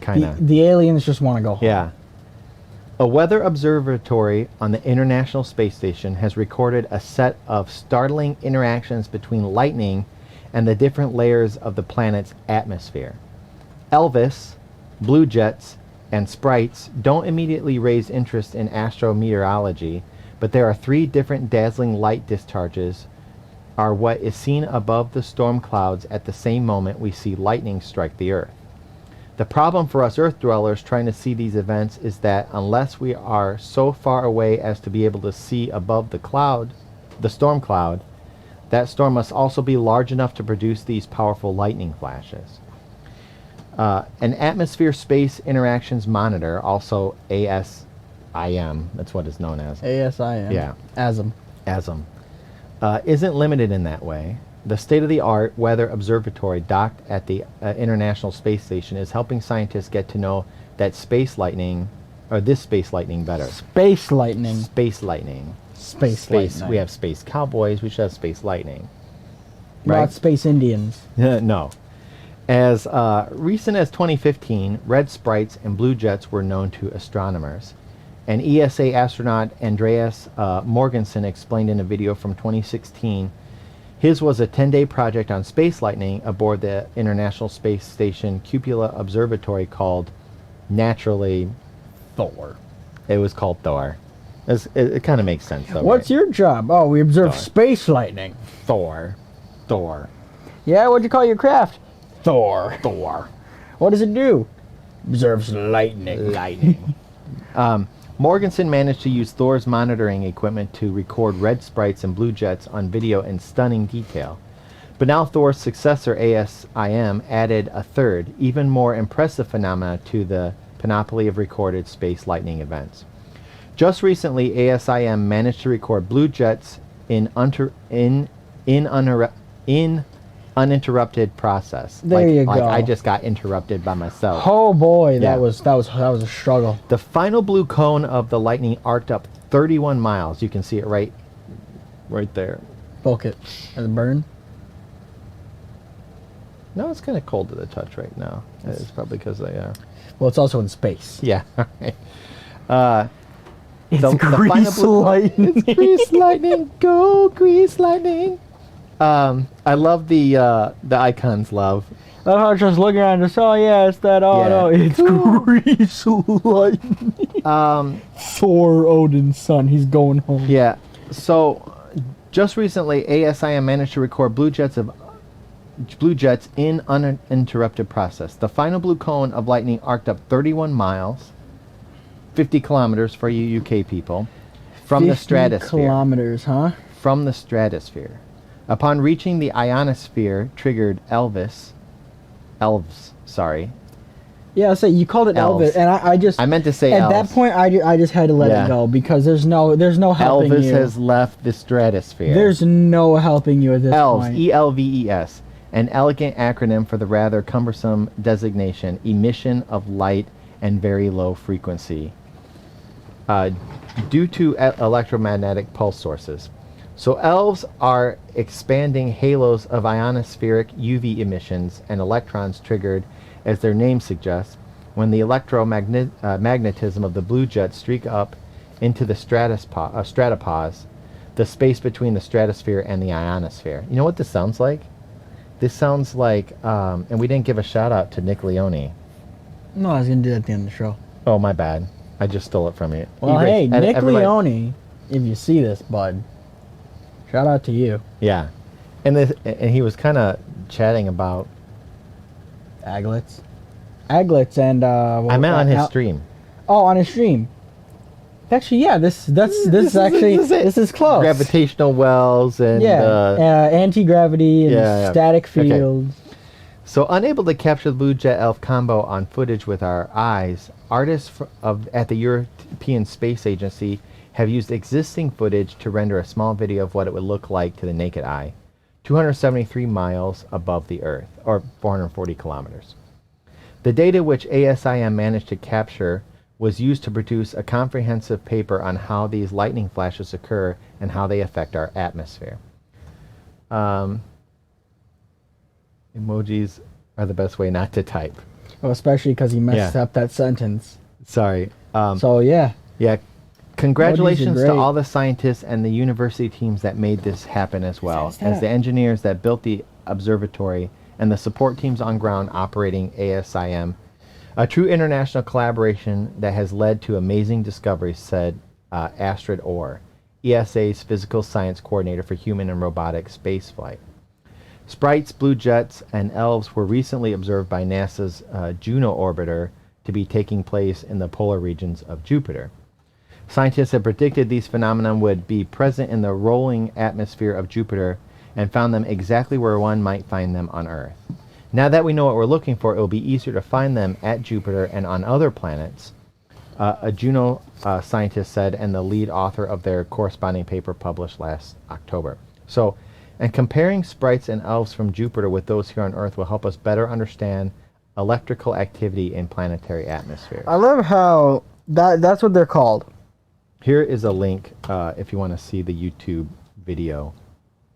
kind of. The aliens just want to go home. Yeah. A weather observatory on the International Space Station has recorded a set of startling interactions between lightning and the different layers of the planet's atmosphere. Elvis, blue jets, and sprites don't immediately raise interest in astrometeorology, but there are three different dazzling light discharges are what is seen above the storm clouds at the same moment we see lightning strike the Earth. The problem for us Earth dwellers trying to see these events is that unless we are so far away as to be able to see above the storm cloud, that storm must also be large enough to produce these powerful lightning flashes. An atmosphere space interactions monitor, also ASIM, that's what it's known as. ASIM. Yeah. ASM. Isn't limited in that way. The state-of-the-art weather observatory docked at the International Space Station is helping scientists get to know that this space lightning better. Space lightning. Space lightning. Space lightning. We have space cowboys. We should have space lightning. Not space Indians. No. As recent as 2015, red sprites and blue jets were known to astronomers. And ESA astronaut Andreas Morgensen explained in a video from 2016, his was a 10-day project on space lightning aboard the International Space Station Cupola Observatory called, naturally, Thor. It was called Thor. It kind of makes sense, though. What's your job? Oh, we observe Thor. space lightning. Thor. Yeah, what'd you call your craft? Thor. Thor. What does it do? Observes lightning. Morgensen managed to use Thor's monitoring equipment to record red sprites and blue jets on video in stunning detail. But now Thor's successor, ASIM, added a third, even more impressive phenomena to the panoply of recorded space lightning events. Just recently, ASIM managed to record blue jets in uninterrupted process. There you go. I just got interrupted by myself. Oh boy, Yeah. that was a struggle. The final blue cone of the lightning arced up 31 miles. You can see it right there. Bulk it. As a burn. No, it's kind of cold to the touch right now. It's probably because Well, it's also in space. yeah. It's The final grease lightning. It's grease lightning. Go grease lightning. I love the icons. Love. I was just looking at this. Oh yeah, it's that. Oh Yeah. no, it's Grease Lightning. Thor, Odin's son. He's going home. Yeah. So, just recently, ASIM managed to record blue jets in uninterrupted process. The final blue cone of lightning arced up 31 miles, 50 kilometers for you UK people, from the 50 stratosphere. kilometers, huh? From the stratosphere. Upon reaching the ionosphere, triggered elves. Sorry. Yeah, so you called it Elves. Elvis, and I just I meant to say at elves. that point I just had to let Yeah. it go because there's no helping Elvis you. has left the stratosphere. There's no helping you at this ELVES, point. ELVES, an elegant acronym for the rather cumbersome designation, emission of light and very low frequency, due to electromagnetic pulse sources. So ELVES are expanding halos of ionospheric UV emissions and electrons triggered, as their name suggests, when the electromagnetism of the blue jets streak up into the stratopause, the space between the stratosphere and the ionosphere. You know what this sounds like? This sounds like, and we didn't give a shout out to Nick Leone. No, I was gonna do that at the end of the show. Oh, my bad. I just stole it from you. Well, Erase- hey, and Nick everybody- Leone, if you see this, bud, shout out to you. Yeah. And he was kind of chatting about, Aglets and I meant on his stream. Oh, on his stream. Actually, yeah, this is close. Gravitational wells and anti-gravity and yeah. static Okay. fields. So, unable to capture the blue jet elf combo on footage with our eyes, artists at the European Space Agency have used existing footage to render a small video of what it would look like to the naked eye, 273 miles above the Earth, or 440 kilometers. The data which ASIM managed to capture was used to produce a comprehensive paper on how these lightning flashes occur and how they affect our atmosphere. Emojis are the best way not to type. Well, especially because he messed up that sentence. Sorry. So, yeah. Yeah. Congratulations to great. all the scientists and the university teams that made this happen as well as the engineers that built the observatory and the support teams on ground operating ASIM. A true international collaboration that has led to amazing discoveries, said Astrid Orr, ESA's physical science coordinator for human and robotic spaceflight. Sprites, blue jets, and elves were recently observed by NASA's Juno orbiter to be taking place in the polar regions of Jupiter. Scientists had predicted these phenomena would be present in the rolling atmosphere of Jupiter and found them exactly where one might find them on Earth. Now that we know what we're looking for, it will be easier to find them at Jupiter and on other planets, a Juno scientist said, and the lead author of their corresponding paper published last October. So, and comparing sprites and elves from Jupiter with those here on Earth will help us better understand electrical activity in planetary atmospheres. I love how that's what they're called. Here is a link if you want to see the YouTube video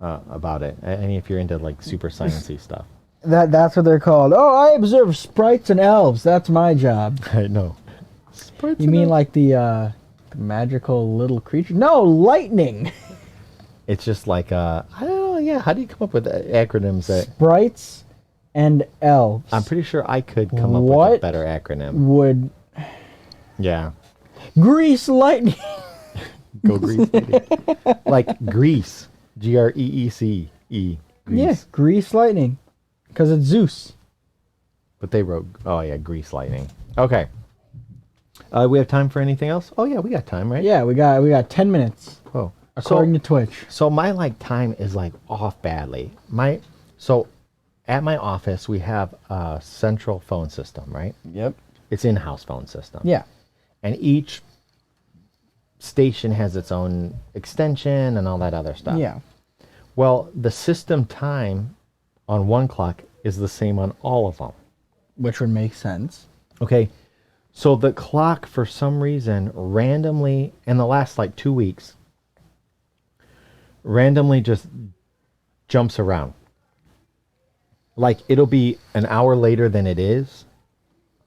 about it. And if you're into like super sciencey stuff. That's what they're called. Oh, I observe sprites and elves. That's my job. I know. You mean like the magical little creature? No, lightning. It's just like I don't know. Yeah, how do you come up with acronyms that? Sprites and elves. I'm pretty sure I could come up with a What better acronym. would Yeah. Grease lightning? Go Grease. Lady. Like Greece. Greece. Yeah, Grease lightning, because it's Zeus. But they wrote, oh yeah, Grease lightning. Okay. We have time for anything else? Oh yeah, we got time, right? Yeah, we got 10 minutes Oh. according to Twitch. So my like time is like off badly. So at my office we have a central phone system, right? Yep. It's in-house phone system. Yeah. And each station has its own extension and all that other stuff. Yeah. Well, the system time on one clock is the same on all of them. Which would make sense. Okay. So the clock, for some reason, randomly, in the last like 2 weeks, randomly just jumps around. Like it'll be an hour later than it is,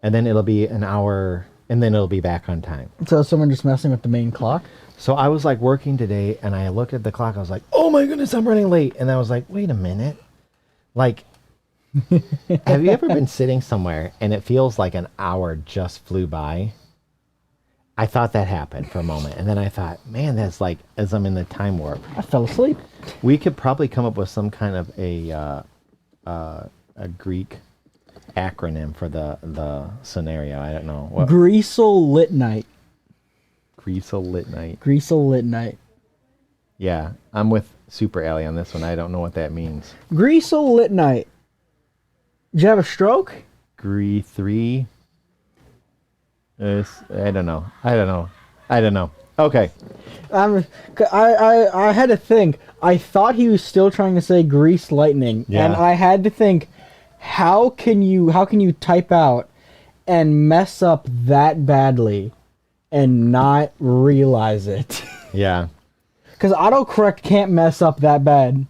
and then it'll be an hour, and then it'll be back on time. So is someone just messing with the main clock? So I was like working today, and I looked at the clock. I was like, "Oh my goodness, I'm running late!" And I was like, "Wait a minute, like." Have you ever been sitting somewhere and it feels like an hour just flew by? I thought that happened for a moment, and then I thought, man, that's like as I'm in the time warp. I fell asleep. We could probably come up with some kind of a Greek acronym for the scenario. I don't know what. Greasel lit night. Greasel lit night. Greasel lit night. Yeah, I'm with Super Alley on this one. I don't know what that means. Greasel lit night. Did you have a stroke? Gree 3. I don't know. Okay. I had to think. I thought he was still trying to say grease lightning, Yeah. and I had to think, how can you type out and mess up that badly and not realize it? Yeah. Because autocorrect can't mess up that bad.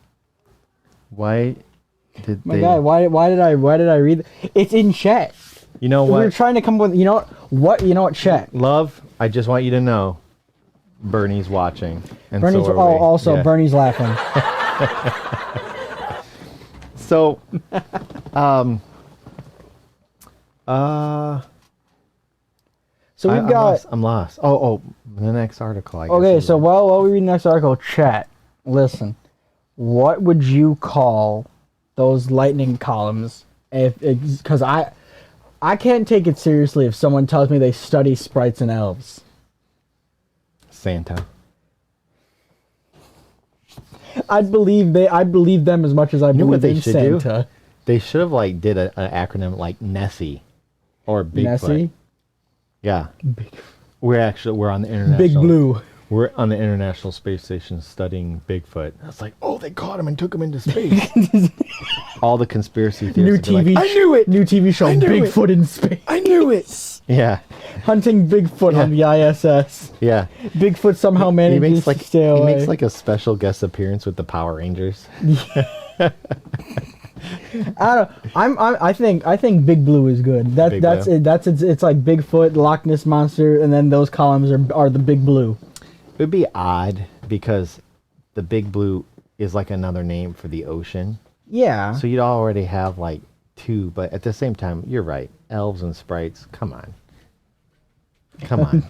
Why did My they? God, why did I read? It's in chat. You know We were what? trying to come up with. You know what? Chat. Love, I just want you to know, Bernie's watching. And Bernie's. so are we. Also Yeah. Bernie's laughing. So, So we've got. I'm lost. Oh, the next article. I guess Okay, is- so while we read the next article, chat. Listen, what would you call those lightning columns? Because I can't take it seriously if someone tells me they study sprites and elves. Santa. I believe them as much as I You know what believe they in should do? Santa. They should have like did an acronym like Nessie, or Bigfoot. Nessie, Yeah. We're on the international. Big Blue. We're on the International Space Station studying Bigfoot. It's like, oh, they caught him and took him into space. All the conspiracy New theorists. would be TV. like, I knew it. New TV show. I knew Bigfoot in space. I knew it. Yeah, Hunting Bigfoot on the ISS. yeah. Bigfoot somehow He manages makes like to stay away. he makes like a special guest appearance with the Power Rangers. I don't. I think Big Blue is good. Big That's Blue. it. It's like Bigfoot, Loch Ness monster, and then those columns are the Big Blue. It would be odd because the Big Blue is like another name for the ocean. Yeah. So you'd already have like two, but at the same time, you're right. Elves and sprites, come on. Come on.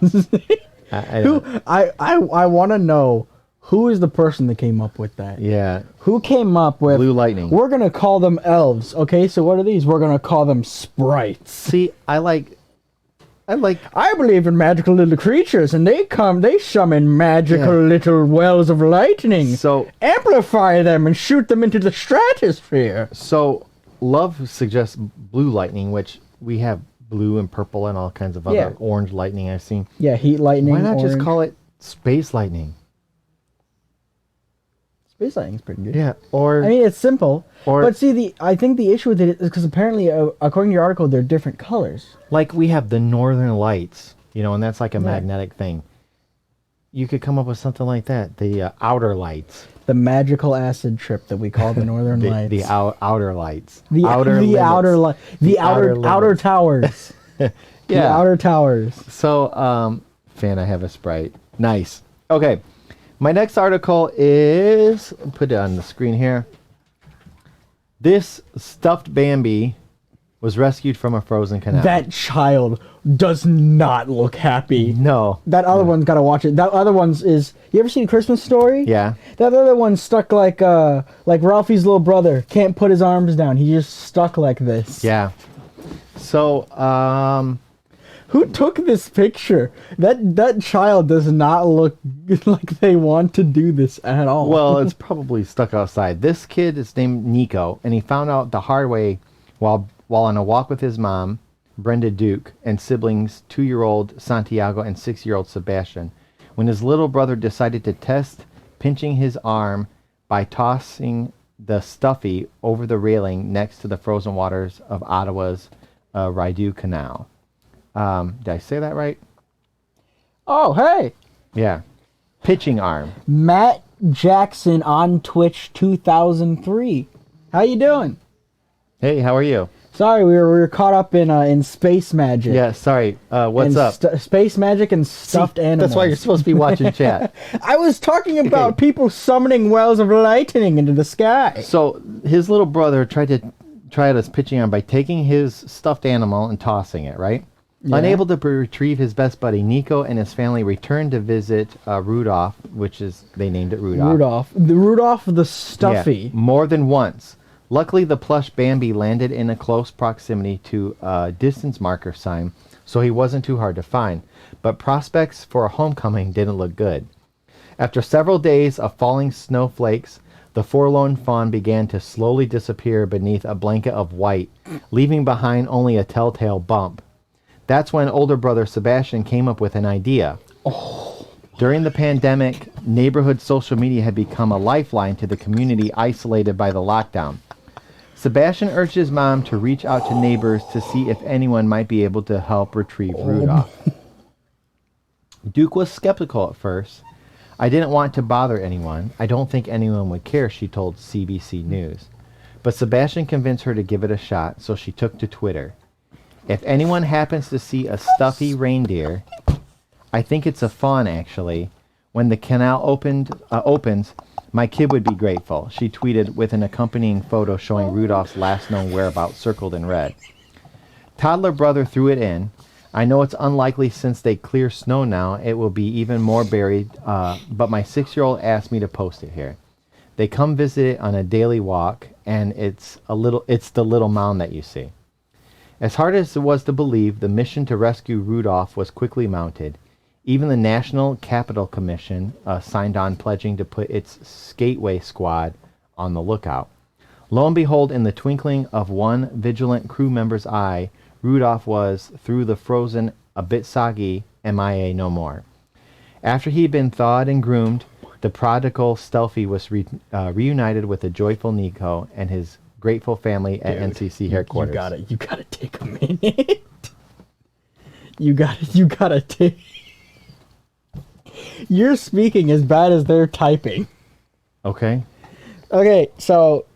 I want to know who is the person that came up with that. Yeah. Who came up with Blue lightning. We're gonna call them elves. Okay, so what are these? We're gonna call them sprites. See, I like I believe in magical little creatures, and they summon magical Yeah. little wells of lightning. So- amplify them and shoot them into the stratosphere. so Love suggests blue lightning, which we have blue and purple and all kinds of other Yeah. orange lightning I've seen. Yeah, heat lightning. Why not just orange. call it space lightning? Space lightning's pretty good. Yeah, or I mean, it's simple. Or- but see, I think the issue with it is because apparently, according to your article, they're different colors. like we have the northern lights, and that's like a Yeah. magnetic thing. You could come up with something like that. The outer lights, The magical acid trip that we call the Northern the, Lights. the outer lights, the outer the limits. outer li- the outer limits. outer towers. The Yeah. outer towers. So, fan, I have a Sprite. Nice. Okay. My next article is, put it on the screen here. This stuffed Bambi was rescued from a frozen canal. That child does not look happy. No. That other one's got to watch it. That other one's is. You ever seen Christmas Story? Yeah. That other one's stuck like Ralphie's little brother. Can't put his arms down. He's just stuck like this. Yeah. So, Who took this picture? That child does not look like they want to do this at all. well, it's probably stuck outside. This kid is named Nico, and he found out the hard way while on a walk with his mom, Brenda Duke, and siblings 2-year-old Santiago and 6-year-old Sebastian, when his little brother decided to test pinching his arm by tossing the stuffy over the railing next to the frozen waters of Ottawa's Rideau Canal. Did I say that right? oh, hey, Yeah. Pitching arm. Matt Jackson on Twitch 2003. How you doing? Hey, how are you? Sorry, we were caught up in space magic. Yeah, sorry. What's and up? Space magic and stuffed animals. That's why you're supposed to be watching chat. I was talking about Okay. people summoning wells of lightning into the sky. So his little brother tried us pitching on by taking his stuffed animal and tossing it, right? Yeah. Unable to retrieve his best buddy, Nico and his family returned to visit Rudolph, which is, they named it Rudolph. Rudolph the Stuffy. Yeah, more than once. Luckily, the plush Bambi landed in a close proximity to a distance marker sign, so he wasn't too hard to find. But prospects for a homecoming didn't look good. After several days of falling snowflakes, the forlorn fawn began to slowly disappear beneath a blanket of white, leaving behind only a telltale bump. That's when older brother Sebastian came up with an idea. During the pandemic, neighborhood social media had become a lifeline to the community isolated by the lockdown. Sebastian urged his mom to reach out to neighbors to see if anyone might be able to help retrieve Rudolph. Duke was skeptical at first. I didn't want to bother anyone. I don't think anyone would care, she told CBC News. But Sebastian convinced her to give it a shot, so she took to Twitter. If anyone happens to see a stuffy reindeer, I think it's a fawn actually, when the canal opens, my kid would be grateful, she tweeted with an accompanying photo showing Rudolph's last known whereabouts circled in red. Toddler brother threw it in. I know it's unlikely since they clear snow now, it will be even more buried, but my 6-year-old asked me to post it here. They come visit it on a daily walk, and it's the little mound that you see. As hard as it was to believe, the mission to rescue Rudolph was quickly mounted. Even the National Capital Commission signed on pledging to put its Skateway squad on the lookout. Lo and behold, in the twinkling of one vigilant crew member's eye, Rudolph was, through the frozen, a bit soggy, MIA no more. After he'd been thawed and groomed, the prodigal Stealthy was reunited with a joyful Nico and his grateful family at NCC headquarters. You gotta take a minute. You gotta take. You're speaking as bad as they're typing. Okay. Okay, so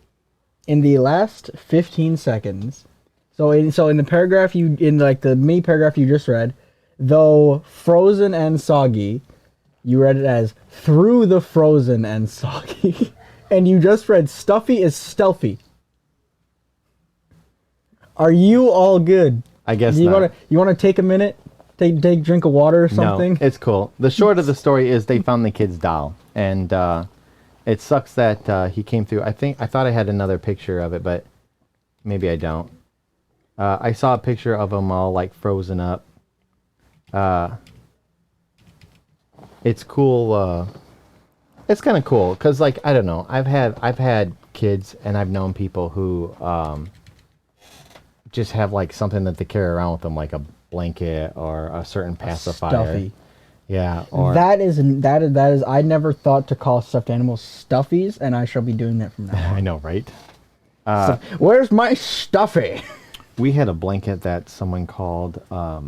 in the last 15 seconds, so in the paragraph the mini paragraph you just read, though frozen and soggy, you read it as through the frozen and soggy, and you just read stuffy is stealthy. Are you all good? I guess not. You wanna take a minute? Take drink of water or something? No, it's cool. The short of the story is they found the kid's doll, and it sucks that he came through. I thought I had another picture of it, but maybe I don't. I saw a picture of him all like frozen up. It's cool. It's kind of cool because, like, I don't know. I've had kids, and I've known people who just have like something that they carry around with them, like a blanket or a certain pacifier. Stuffy. Yeah. Or That is. I never thought to call stuffed animals stuffies, and I shall be doing that from now on. I know, right? So, where's my stuffy? We had a blanket that someone called a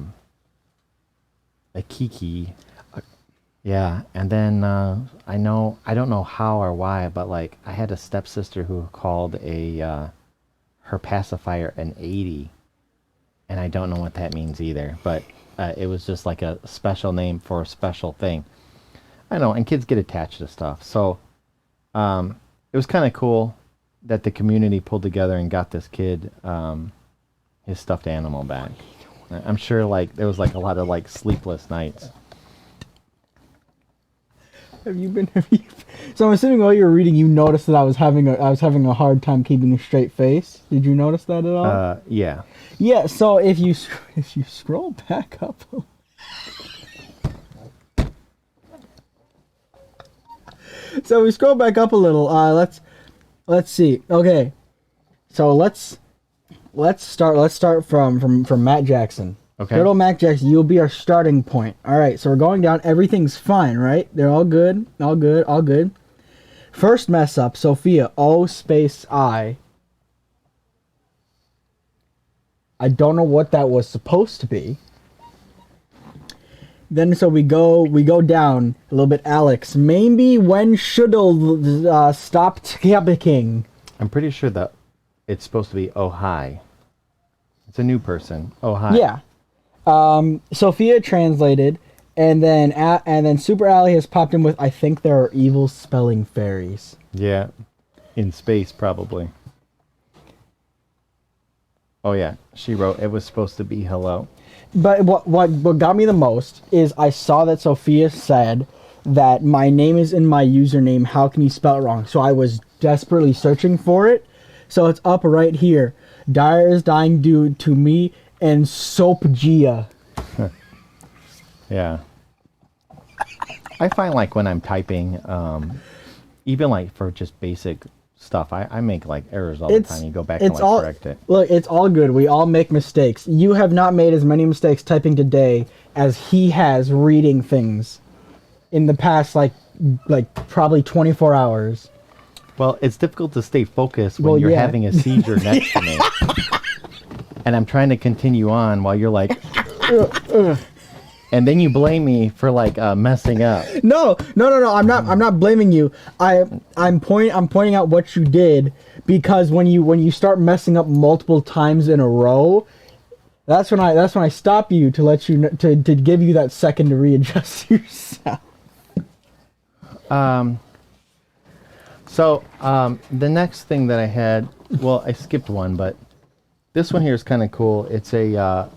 Kiki. Yeah, and then I don't know how or why, but like I had a stepsister who called her pacifier an 80, and I don't know what that means either, but it was just like a special name for a special thing. I know, and kids get attached to stuff, so it was kind of cool that the community pulled together and got this kid his stuffed animal back. I'm sure like there was like a lot of like sleepless nights. Have you? So I'm assuming while you were reading, you noticed that I was having a hard time keeping a straight face. Did you notice that at all? Yeah. Yeah. So if you scroll back up, so we scroll back up a little. Let's see. Okay. So let's start from Matt Jackson. Okay. Good old Mac Jackson, you'll be our starting point. All right, so we're going down. Everything's fine, right? They're all good. All good. All good. First mess up, Sophia, O space I. I don't know what that was supposed to be. Then so we go down a little bit. Alex, maybe when should stop king? I'm pretty sure that it's supposed to be oh hi. It's a new person. Oh, hi. Yeah. Sophia translated, and then Super Ally has popped in with, I think there are evil spelling fairies. Yeah. In space, probably. Oh, yeah. She wrote, it was supposed to be hello. But what got me the most is I saw that Sophia said that my name is in my username. How can you spell it wrong? So I was desperately searching for it. So it's up right here. Dyer is dying due to me and Soapgia. Yeah. I find like when I'm typing, even like for just basic stuff, I make like errors all the time. You go back and like correct it. Look, it's all good. We all make mistakes. You have not made as many mistakes typing today as he has reading things in the past like probably 24 hours. Well, it's difficult to stay focused when you're having a seizure next to me. And I'm trying to continue on while you're like and then you blame me for like messing up. No. I'm not blaming you. I'm pointing out what you did, because when you start messing up multiple times in a row, that's when I stop you to let you to give you that second to readjust yourself. So the next thing that I had, well, I skipped one, but this one here is kind of cool. It's a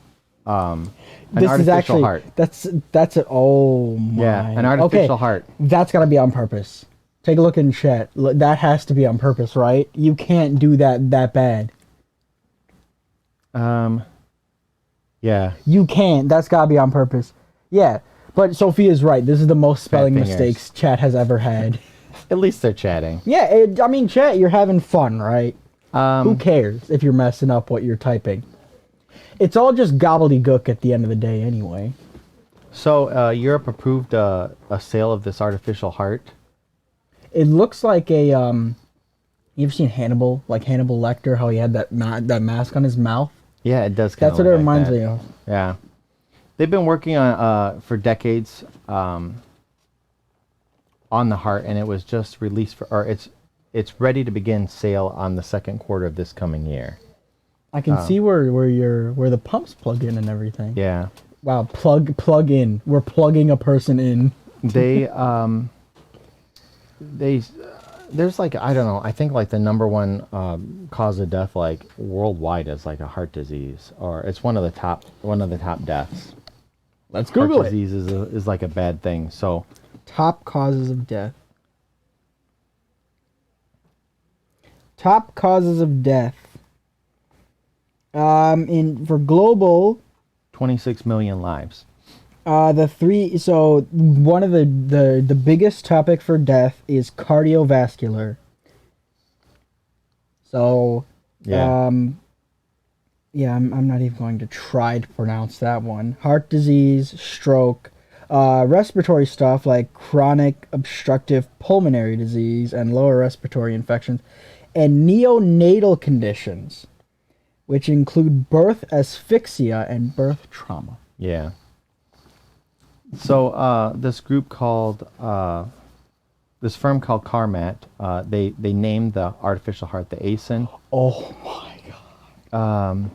an this artificial is actually heart. That's it. Oh my. Yeah, an artificial heart. That's gotta be on purpose. Take a look in chat. That has to be on purpose, right? You can't do that bad. Yeah. You can't. That's gotta be on purpose. Yeah. But Sophia's right. This is the most spelling mistakes chat has ever had. At least they're chatting. Yeah, I mean, chat, you're having fun, right? Who cares if you're messing up what you're typing? It's all just gobbledygook at the end of the day anyway. So Europe approved a sale of this artificial heart. It looks like a you ever seen Hannibal? Like Hannibal Lecter, how he had that mask on his mouth? Yeah, it does. That's what it reminds me of. Yeah, they've been working on for decades on the heart, and it was just released it's ready to begin sale on the second quarter of this coming year. I can see where the pumps plug in and everything. Yeah. Wow, plug in. We're plugging a person in. They there's like, I don't know, I think like the number one cause of death like worldwide is like a heart disease, or it's one of the top deaths. Let's Google heart disease is like a bad thing. So top causes of death. Top causes of death. For global, 26 million lives. One of the biggest topic for death is cardiovascular. So, yeah. I'm not even going to try to pronounce that one. Heart disease, stroke, respiratory stuff like chronic obstructive pulmonary disease and lower respiratory infections, and neonatal conditions, which include birth asphyxia and birth trauma. Yeah. So this group called this firm called Carmat, they named the artificial heart the ASIN. Oh my god.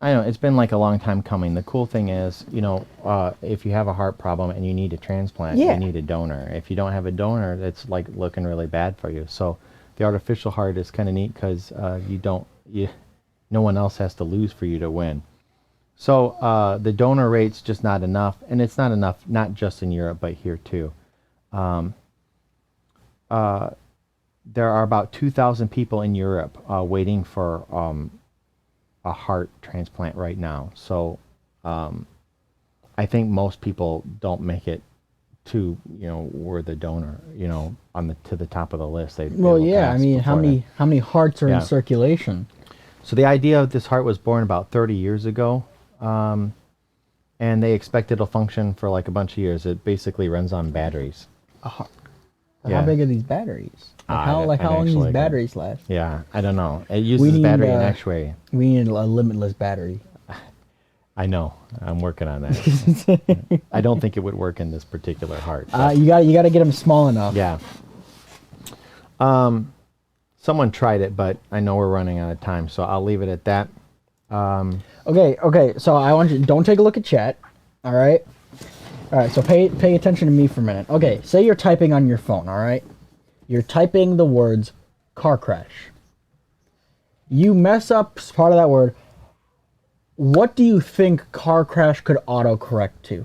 I know it's been like a long time coming. The cool thing is, if you have a heart problem and you need a transplant, you need a donor. If you don't have a donor, it's like looking really bad for you. So the artificial heart is kind of neat because no one else has to lose for you to win. So the donor rate's just not enough, and it's not enough not just in Europe but here too. There are about 2,000 people in Europe waiting for a heart transplant right now. So I think most people don't make it to we're the donor to the top of the list. I mean, how many hearts are in circulation? So the idea of this heart was born about 30 years ago, and they expect it'll function for like a bunch of years. It basically runs on batteries. How big are these batteries? How long do these batteries last? Yeah, I don't know. It uses battery and actuator. We need a limitless battery. I know. I'm working on that. I don't think it would work in this particular heart. You got to get them small enough. Yeah. someone tried it, but I know we're running out of time, so I'll leave it at that. Okay. So I want you don't take a look at chat. All right. All right. So pay attention to me for a minute. Okay. Say you're typing on your phone. All right. You're typing the words car crash. You mess up part of that word. What do you think car crash could autocorrect to?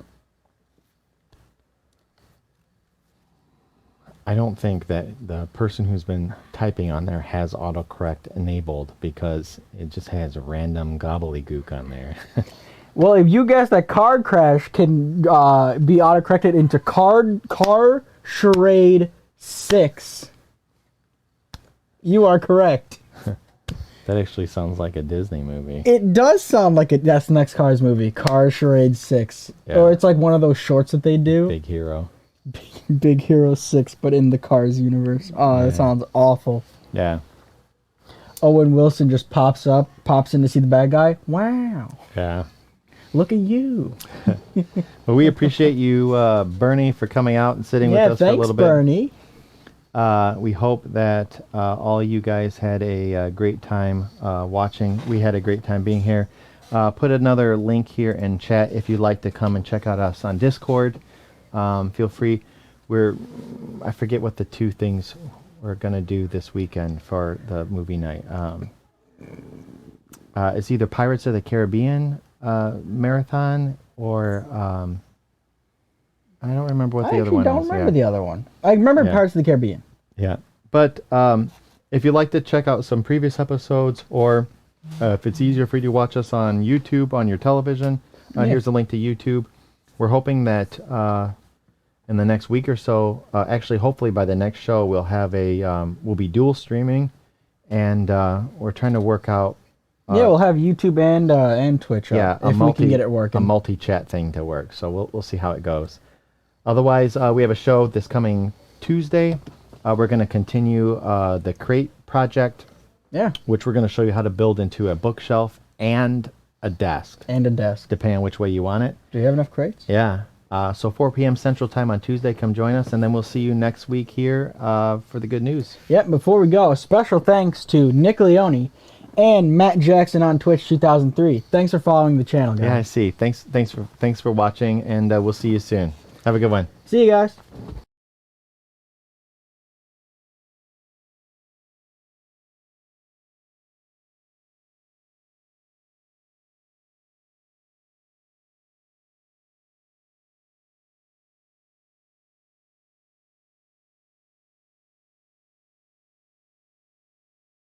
I don't think that the person who's been typing on there has autocorrect enabled because it just has random gobbledygook on there. Well, if you guess that car crash can be autocorrected into car charade 6, you are correct. That actually sounds like a Disney movie. It does sound like that's the next Cars movie, Car Charade 6. Yeah. Or it's like one of those shorts that they do. Big Hero. Big Hero 6, but in the Cars universe. Oh, that sounds awful. Yeah. Owen Wilson just pops in to see the bad guy. Wow. Yeah. Look at you. Well, we appreciate you, Bernie, for coming out and sitting with us for a little bit. Bernie. We hope that all you guys had a great time watching. We had a great time being here. Put another link here in chat if you'd like to come and check out us on Discord. Feel free. I forget what the 2 things we're going to do this weekend for the movie night. It's either Pirates of the Caribbean marathon or I don't remember what the other one is. I don't remember the other one. I remember Pirates of the Caribbean. Yeah. But if you'd like to check out some previous episodes, or if it's easier for you to watch us on YouTube on your television, here's a link to YouTube. We're hoping that in the next week or so, actually hopefully by the next show, we'll have we'll be dual streaming, and we're trying to work out. We'll have YouTube and Twitch up, if we can get it working. A multi-chat thing to work. So we'll see how it goes. Otherwise, we have a show this coming Tuesday. We're going to continue the Crate project. Yeah. Which we're going to show you how to build into a bookshelf and a desk. Depending on which way you want it. Do you have enough crates? Yeah. So 4 p.m. Central Time on Tuesday. Come join us, and then we'll see you next week here for the good news. Yep. Before we go, a special thanks to Nick Leone and Matt Jackson on Twitch 2003. Thanks for following the channel, guys. Yeah, I see. Thanks for watching, and we'll see you soon. Have a good one. See you guys.